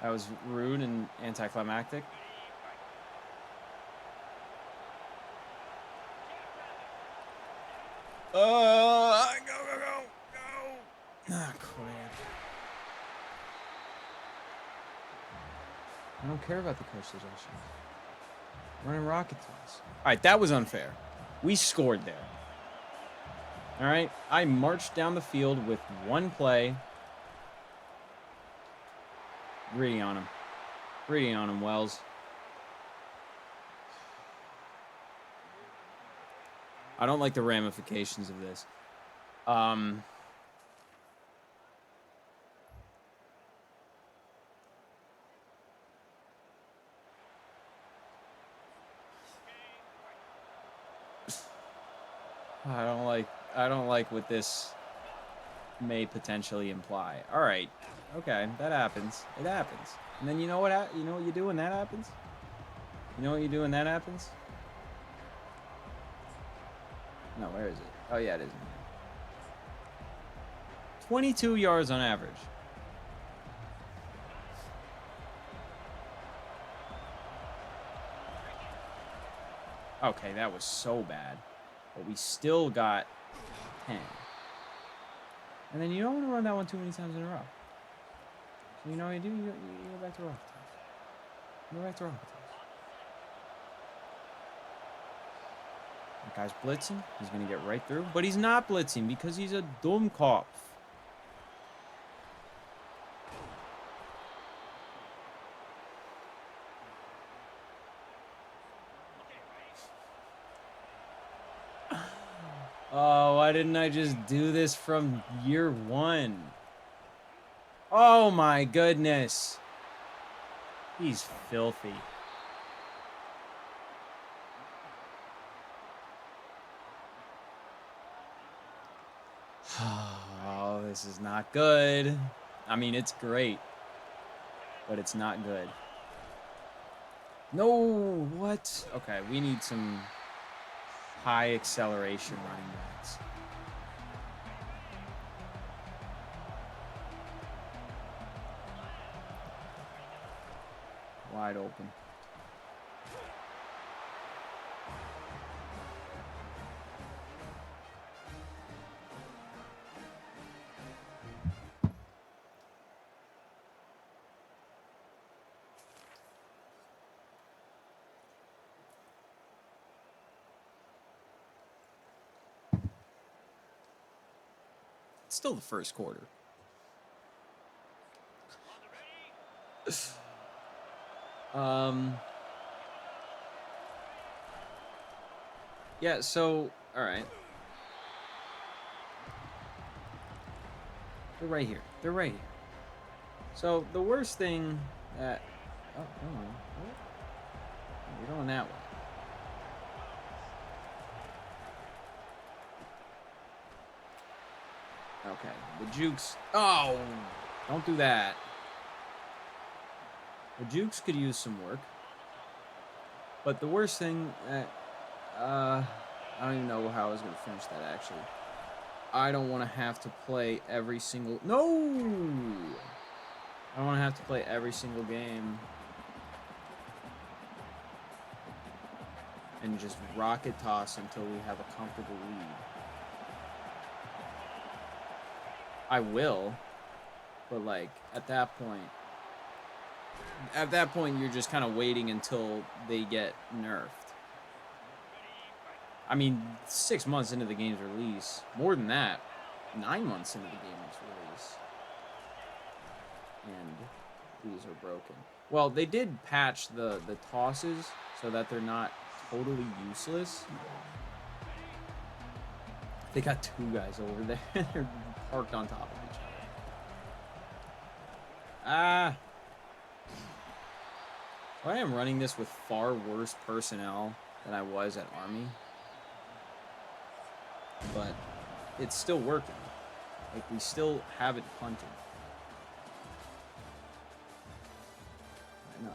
That was rude and anticlimactic. Go. Ah, crap. I don't care about the coach suggestions. Running rocket toss. All right, that was unfair. We scored there. All right, I marched down the field with one play. Greedy on him. Greedy on him, Wells. I don't like the ramifications of this. I don't like what this may potentially imply. All right. Okay, that happens. It happens. And then you know what you do when that happens? You know what you do when that happens? No, where is it? Oh yeah, it is in here. 22 yards on average. Okay, that was so bad. But we still got 10. And then you don't want to run that one too many times in a row. So you know what you do? You go back to rocket toss. You go back to rocket toss. That guy's blitzing. He's going to get right through. But he's not blitzing because he's a Dummkopf. Oh, why didn't I just do this from year one? Oh my goodness. He's filthy. Oh, this is not good. I mean, it's great, but it's not good. No, what? Okay, we need some high acceleration running backs. Wide open. It's still the first quarter. Yeah, so, all right. They're right here. They're right here. So, the worst thing that... Oh, come on. What? You're going that way. Okay, the jukes. Oh, don't do that. The jukes could use some work. But the worst thing that... I don't even know how I was going to finish that, actually. I don't want to have to play every single... No! I don't want to have to play every single game. And just rocket toss until we have a comfortable lead. I will. But, like, at that point, you're just kind of waiting until they get nerfed. I mean, 6 months into the game's release. More than that. 9 months into the game's release. And these are broken. Well, they did patch the tosses so that they're not totally useless. They got two guys over there. They're parked on top of each other. Ah. I am running this with far worse personnel than I was at Army. But it's still working. Like, we still have it punted. I know.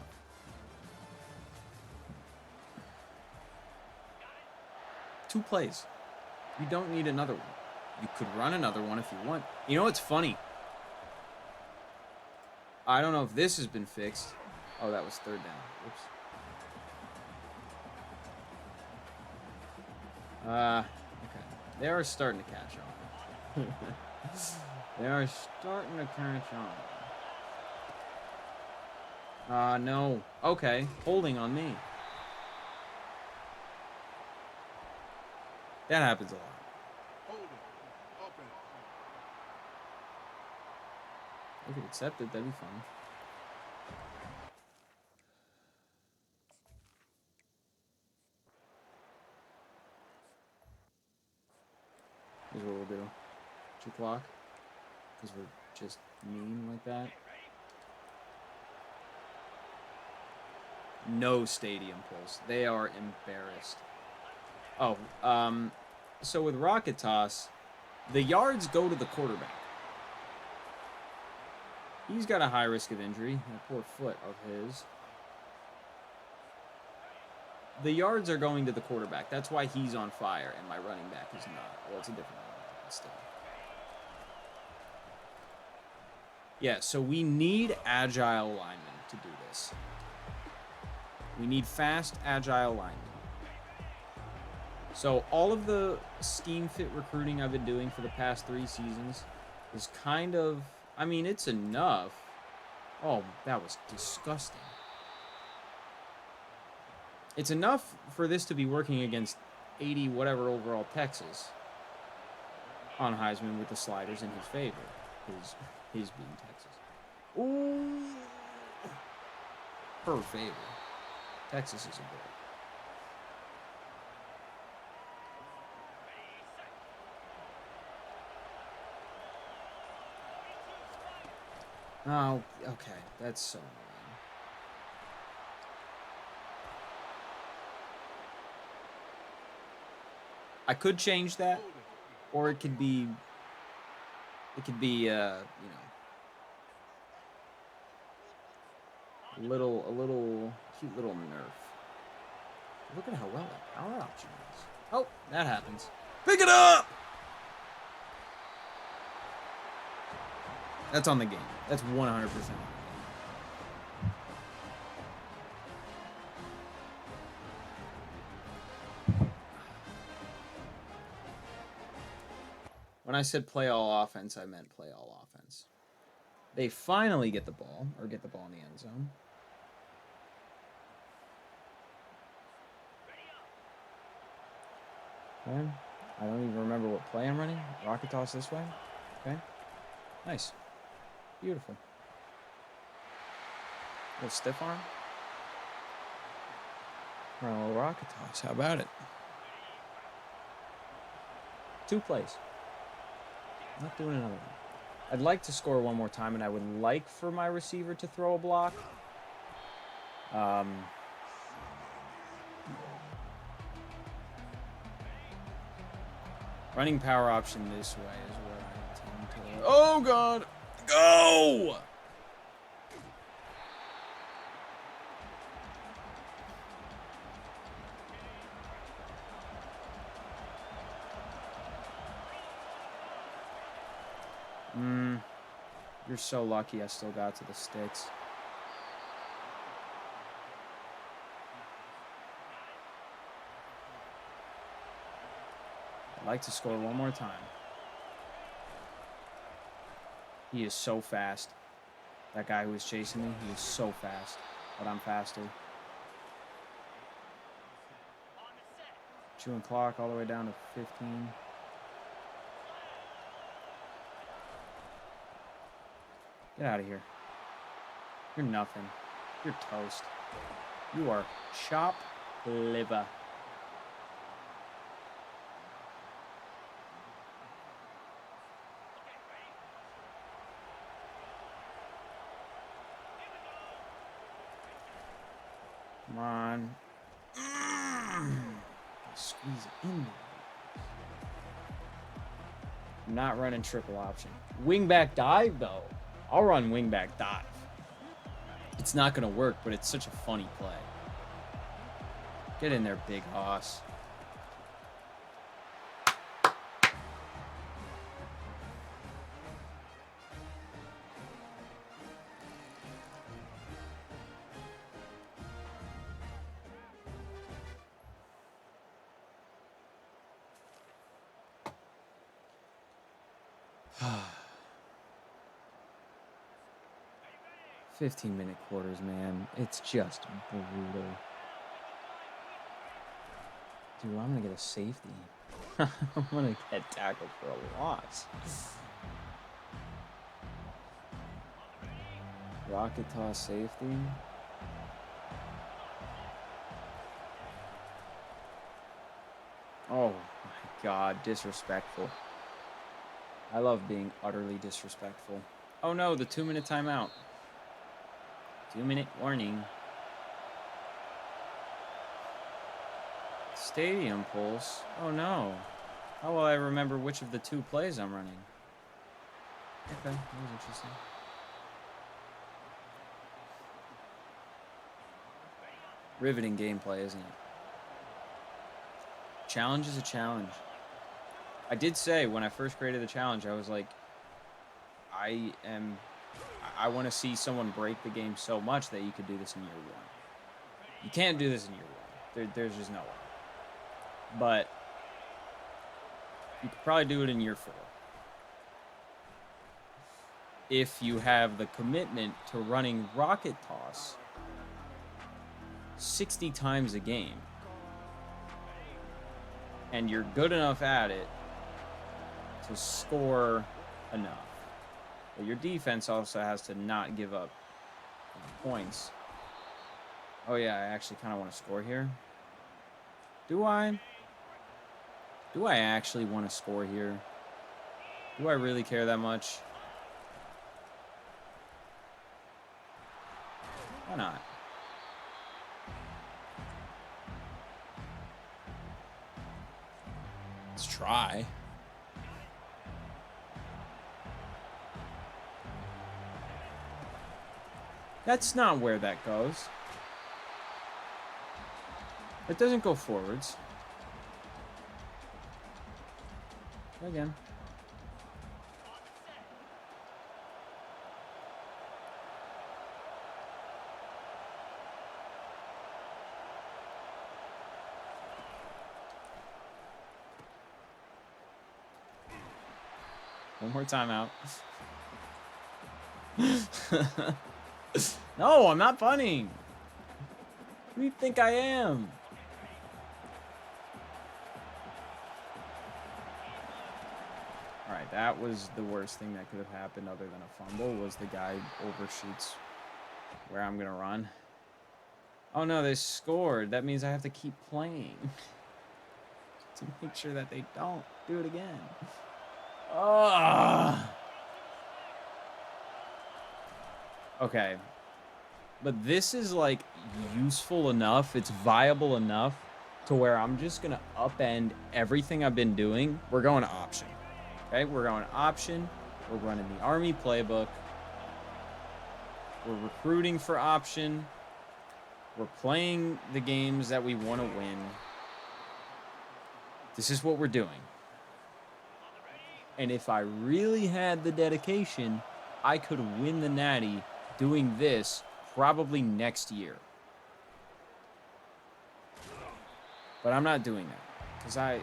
Two plays. You don't need another one. You could run another one if you want. You know what's funny? I don't know if this has been fixed. Oh, that was third down. Oops. Okay. They are starting to catch on. They are starting to catch on. No. Okay. Holding on me. That happens a lot. I could accept it. That'd be fun. Here's what we'll do. 2 o'clock. Because we're just mean like that. No stadium pulse. They are embarrassed. Oh, so with rocket toss, the yards go to the quarterback. He's got a high risk of injury. That poor foot of his. The yards are going to the quarterback. That's why he's on fire, and my running back is not. Well, it's a different running back, but still. Yeah, so we need agile linemen to do this. We need fast, agile linemen. So all of the scheme fit recruiting I've been doing for the past 3 seasons is kind of, I mean, it's enough. Oh, that was disgusting. It's enough for this to be working against 80 whatever overall Texas on Heisman with the sliders in his favor. His being Texas. Ooh. Her favor. Texas is a boy. Oh, okay. That's so annoying. I could change that, or it could be, you know, a little cute little nerf. Look at how well that power option is. Oh, that happens. Pick it up! That's on the game. That's 100% on the game. When I said play all offense, I meant play all offense. They finally get the ball, or get the ball in the end zone. Okay. I don't even remember what play I'm running. Rocket toss this way. Okay. Nice. Beautiful. A little stiff arm. Run a little rocket toss. How about it? 2 plays. Not doing another one. I'd like to score one more time, and I would like for my receiver to throw a block. Running power option this way is where I intend to... Oh, God! Go! You're so lucky I still got to the sticks. I'd like to score one more time. He is so fast. That guy who was chasing me, he is so fast. But I'm faster. Chewing clock all the way down to 15. Get out of here. You're nothing. You're toast. You are chop liver. Come on. Squeeze it in. I'm not running triple option. Wingback dive, though. I'll run wingback dive. It's not going to work, but it's such a funny play. Get in there, big hoss. 15-minute quarters, man. It's just brutal. Dude, I'm gonna get a safety. I'm gonna get tackled for a loss. Rocket toss safety. Oh my god, disrespectful. I love being utterly disrespectful. Oh no, the 2-minute timeout. 2-minute warning. Stadium pulse. Oh no. How will I remember which of the 2 plays I'm running? Okay, that was interesting. Riveting gameplay, isn't it? Challenge is a challenge. I did say when I first created the challenge, I was like, I want to see someone break the game so much that you could do this in year 1. You can't do this in year 1. There's just no way. But you could probably do it in year 4. If you have the commitment to running rocket toss 60 times a game, and you're good enough at it to score enough. But your defense also has to not give up points. Oh yeah, I actually kind of want to score here. Do I? Do I actually want to score here? Do I really care that much? Why not? Let's try. That's not where that goes. It doesn't go forwards. Again. One more time out. No, I'm not punting. Who do you think I am? All right, that was the worst thing that could have happened other than a fumble, was the guy overshoots where I'm going to run. Oh, no, they scored. That means I have to keep playing to make sure that they don't do it again. Oh. Okay. But this is, like, useful enough. It's viable enough to where I'm just going to upend everything I've been doing. We're going to option. Okay, we're going option. We're running the Army playbook. We're recruiting for option. We're playing the games that we want to win. This is what we're doing. And if I really had the dedication, I could win the Natty doing this probably next year. But I'm not doing that. Because I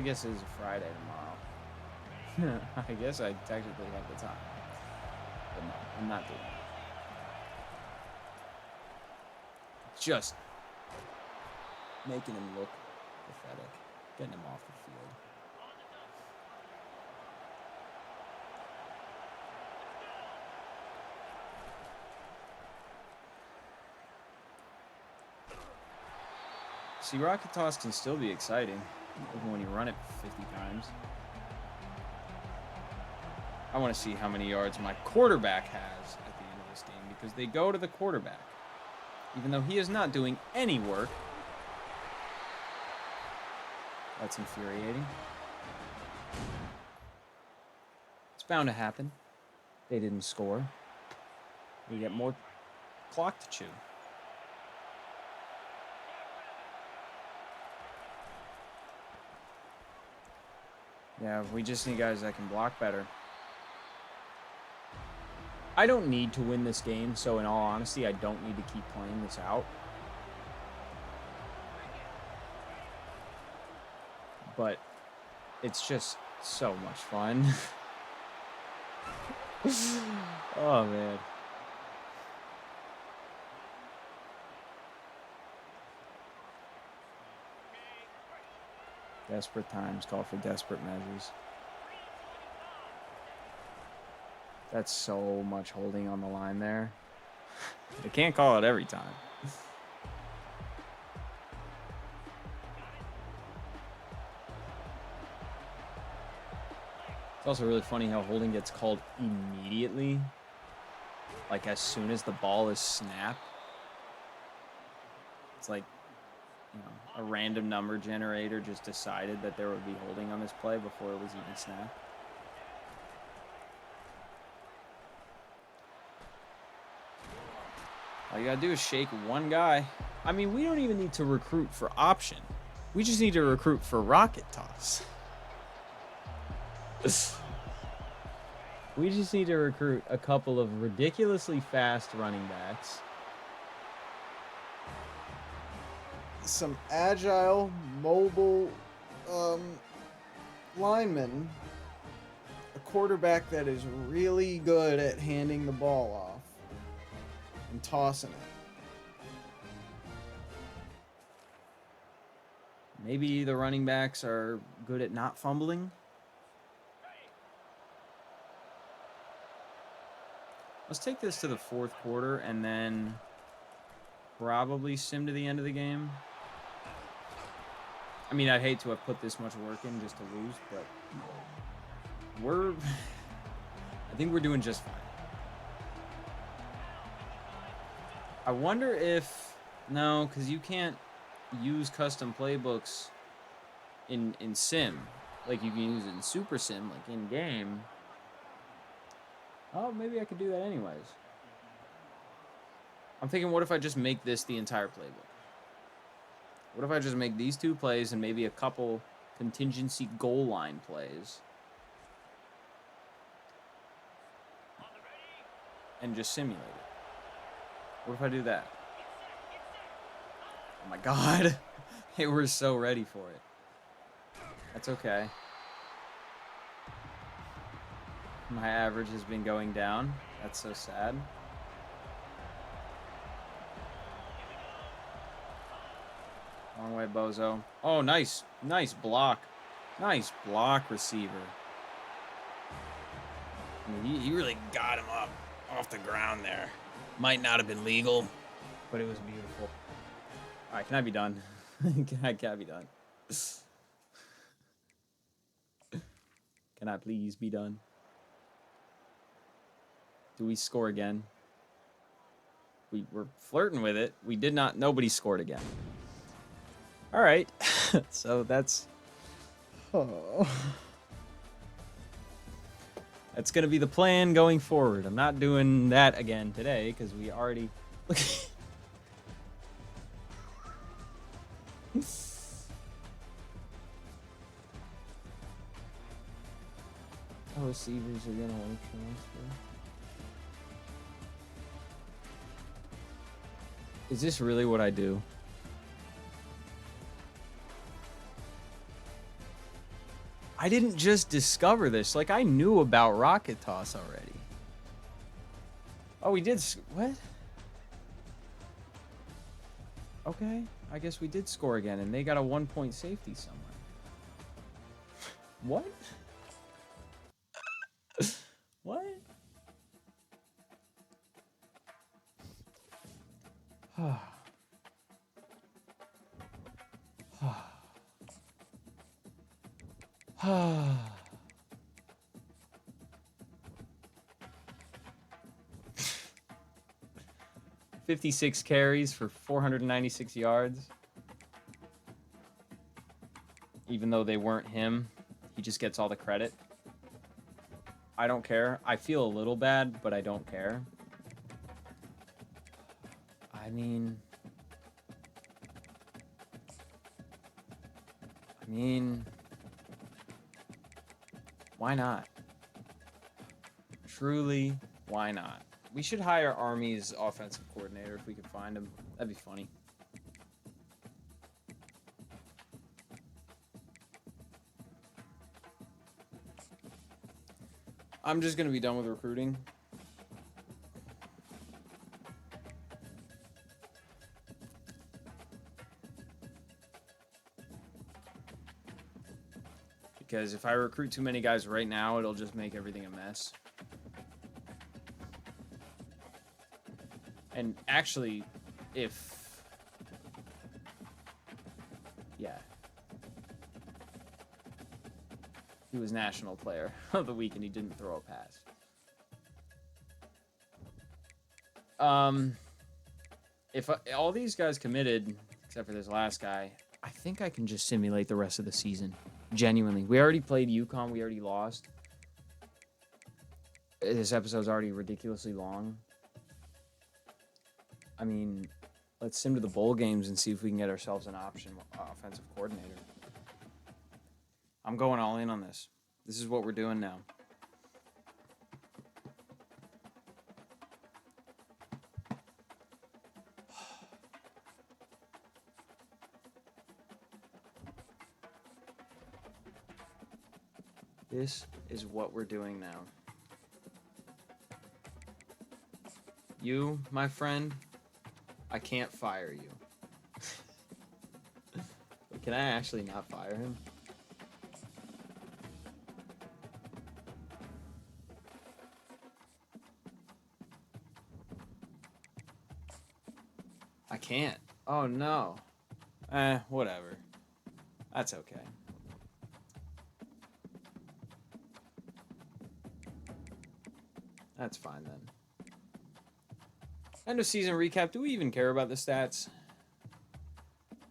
guess it's a Friday tomorrow. I guess I technically have the time. But no, I'm not doing it. Just making him look pathetic. Getting him off the field. See, rocket toss can still be exciting, even when you run it 50 times. I want to see how many yards my quarterback has at the end of this game, because they go to the quarterback. Even though he is not doing any work. That's infuriating. It's bound to happen. They didn't score. We get more clock to chew. Yeah, we just need guys that can block better. I don't need to win this game, so in all honesty, I don't need to keep playing this out. But it's just so much fun. Oh, man. Desperate times call for desperate measures. That's so much holding on the line there. They can't call it every time. It's also really funny how holding gets called immediately. Like as soon as the ball is snapped. It's like, you know, a random number generator just decided that there would be holding on this play before it was even snapped. All you gotta do is shake one guy. I mean, we don't even need to recruit for option. We just need to recruit for rocket toss. We just need to recruit a couple of ridiculously fast running backs. Some agile, mobile linemen. A quarterback that is really good at handing the ball off and tossing it. Maybe the running backs are good at not fumbling. Let's take this to the fourth quarter and then probably sim to the end of the game. I mean, I'd hate to have put this much work in just to lose, but I think we're doing just fine. I wonder if, no, because you can't use custom playbooks in sim. Like you can use it in super sim, like in game. Oh, maybe I could do that anyways. I'm thinking, what if I just make this the entire playbook? What if I just make these two plays and maybe a couple contingency goal line plays? And just simulate it. What if I do that? Oh my god. They were so ready for it. That's okay. My average has been going down. That's so sad. Long way, bozo. Oh, nice. Nice block. Nice block, receiver. I mean, he really got him up off the ground there. Might not have been legal, but it was beautiful. All right, can I be done? Can I be done? Can I please be done? Do we score again? We were flirting with it. We did not. Nobody scored again. All right. So that's... Oh. That's going to be the plan going forward. I'm not doing that again today because we already... Look. Our receivers are going to want to transfer. Is this really what I do? I didn't just discover this. Like, I knew about rocket toss already. Oh, we did... What? Okay. I guess we did score again, and they got a 1-point safety somewhere. What? What? Ah. 56 carries for 496 yards. Even though they weren't him, he just gets all the credit. I don't care. I feel a little bad, but I don't care. I mean, why not? Truly, why not? We should hire Army's offensive coordinator if we could find him. That'd be funny. I'm just going to be done with recruiting. Because if I recruit too many guys right now, it'll just make everything a mess. And actually, if... Yeah. He was National Player of the Week and he didn't throw a pass. If all these guys committed, except for this last guy, I think I can just simulate the rest of the season. Genuinely. We already played UConn. We already lost. This episode's already ridiculously long. I mean, let's sim to the bowl games and see if we can get ourselves an option offensive coordinator. I'm going all in on this. This is what we're doing now. This is what we're doing now. You, my friend, I can't fire you. Can I actually not fire him? I can't. Oh, no. Whatever. That's okay. That's fine, then. End of season recap. Do we even care about the stats?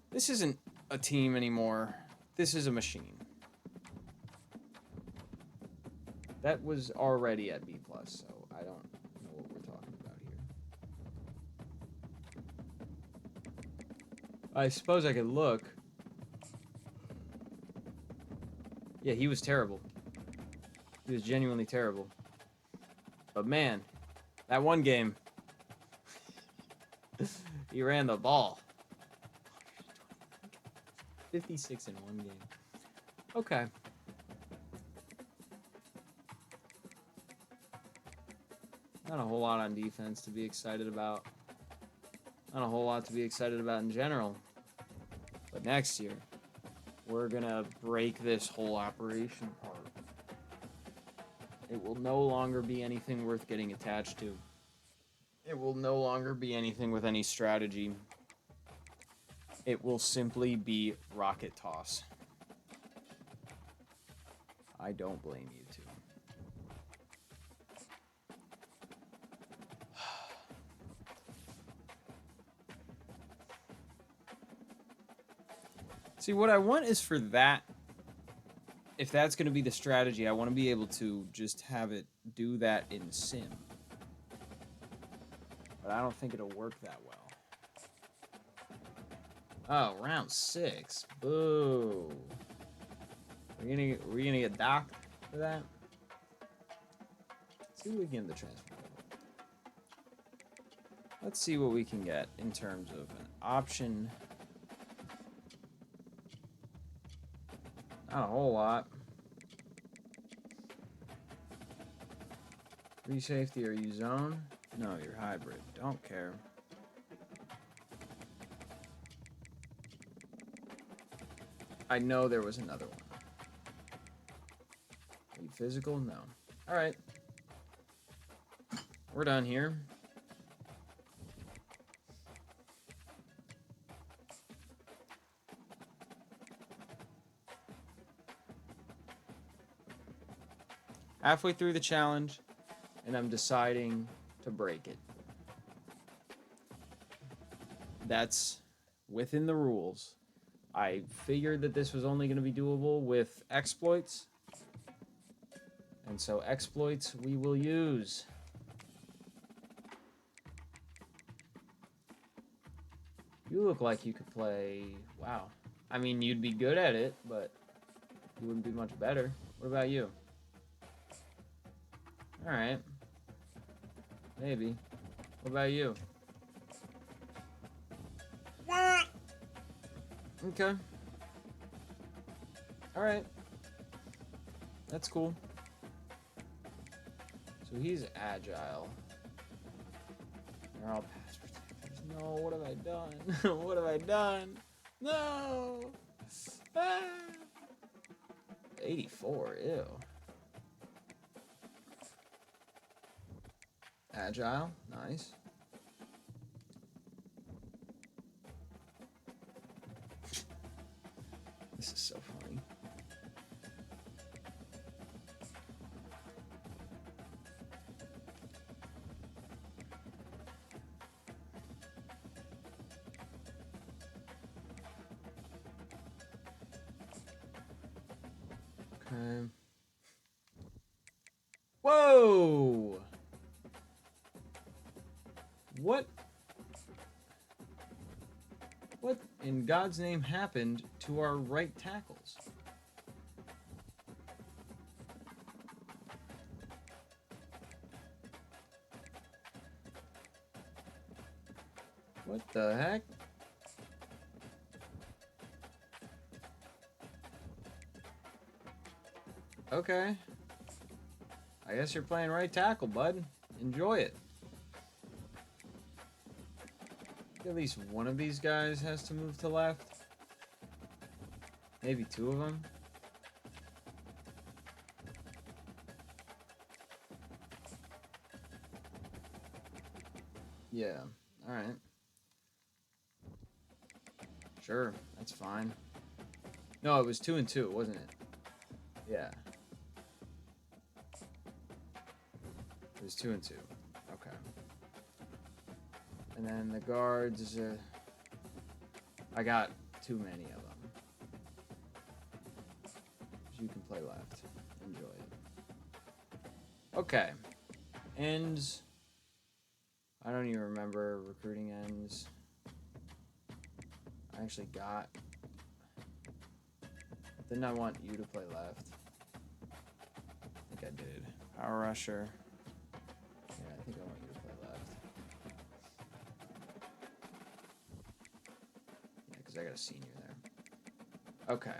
This isn't a team anymore. This is a machine. That was already at B+, so I don't know what we're talking about here. I suppose I could look. Yeah, he was terrible. He was genuinely terrible. But man, that one game, he ran the ball. 56 in one game. Okay. Not a whole lot on defense to be excited about. Not a whole lot to be excited about in general. But next year, we're going to break this whole operation apart. It will no longer be anything worth getting attached to. It will no longer be anything with any strategy. It will simply be rocket toss. I don't blame you two. See, what I want is for that, if that's going to be the strategy, I want to be able to just have it do that in sim. But I don't think it'll work that well. Oh, round 6. Boo. We're gonna get docked for that? Let's see what we can get in the transfer portal. Let's see what we can get in terms of an option. Not a whole lot. Free safety, are you zone? No, you're hybrid. Don't care. I know there was another one. Are you physical? No. All right. We're done here. Halfway through the challenge, and I'm deciding to break it. That's within the rules. I figured that this was only going to be doable with exploits. And so exploits we will use. You look like you could play... Wow. I mean, you'd be good at it, but you wouldn't be much better. What about you? Alright. Maybe. What about you? Okay. Alright. That's cool. So he's agile. They're all pass protectors. No, what have I done? What have I done? No! Ah! 84, ew. Agile, nice. This is so funny. Okay. Whoa! What in God's name happened to our right tackles? What the heck? Okay. I guess you're playing right tackle, bud. Enjoy it. At least one of these guys has to move to left. Maybe two of them. Yeah. All right. Sure. That's fine. No, it was 2 and 2, wasn't it? Yeah. It was 2 and 2. Okay. And then the guards, I got too many of them. You can play left. Enjoy it. Okay. Ends. I don't even remember recruiting ends. I actually got. Didn't I want you to play left? I think I did. Power rusher. Yeah, I think I want you to play left. Yeah, because I got a senior there. Okay.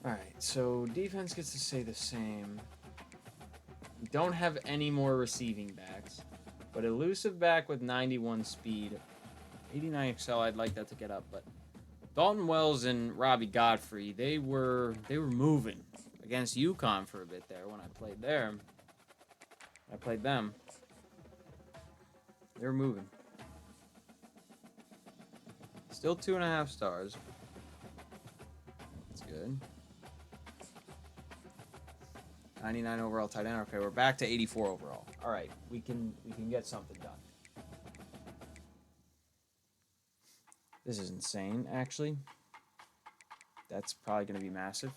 Alright, so defense gets to stay the same. We don't have any more receiving backs, but elusive back with 91 speed. 89 excel, I'd like that to get up, but Dalton Wells and Robbie Godfrey, they were moving against UConn for a bit there when I played there. I played them. They were moving. Still 2.5 stars. That's good. 99 overall tight end. Okay, we're back to 84 overall. All right, we can get something done. This is insane, actually. That's probably going to be massive.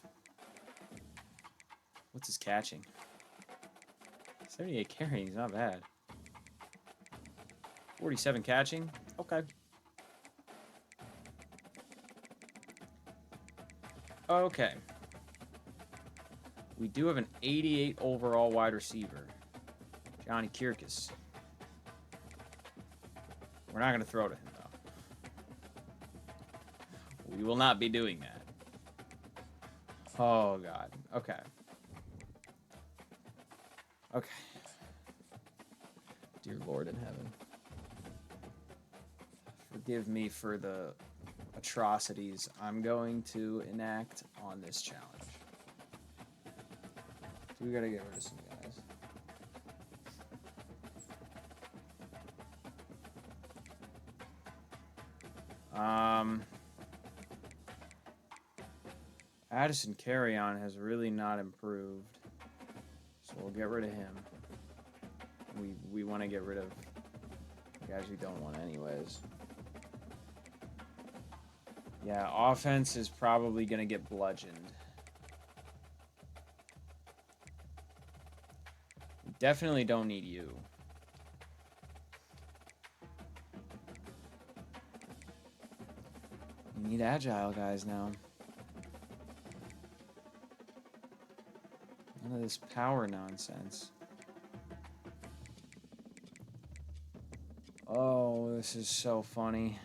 What's his catching? 78 carrying is not bad. 47 catching. Okay. Okay. We do have an 88 overall wide receiver. Johnny Kirkus. We're not going to throw to him, though. We will not be doing that. Oh, God. Okay. Okay. Dear Lord in heaven. Forgive me for the atrocities I'm going to enact on this challenge. So we gotta get rid of some guys. Addison Carry-On has really not improved, so we'll get rid of him. We want to get rid of guys we don't want anyways. Yeah, offense is probably going to get bludgeoned. We definitely don't need you. We need agile guys now. None of this power nonsense. Oh, this is so funny.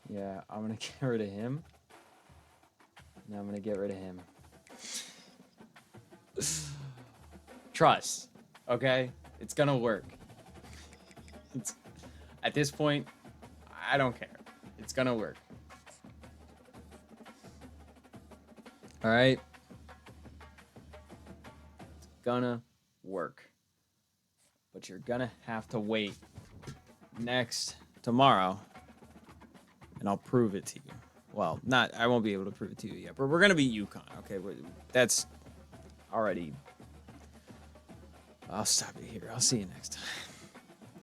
Yeah, I'm going to get rid of him. And I'm going to get rid of him. Trust. Okay? It's going to work. At this point, I don't care. It's going to work. All right? It's going to work. But you're going to have to wait tomorrow, and I'll prove it to you. Well, I won't be able to prove it to you yet, but we're going to beat UConn, okay? That's already... I'll stop it here. I'll see you next time.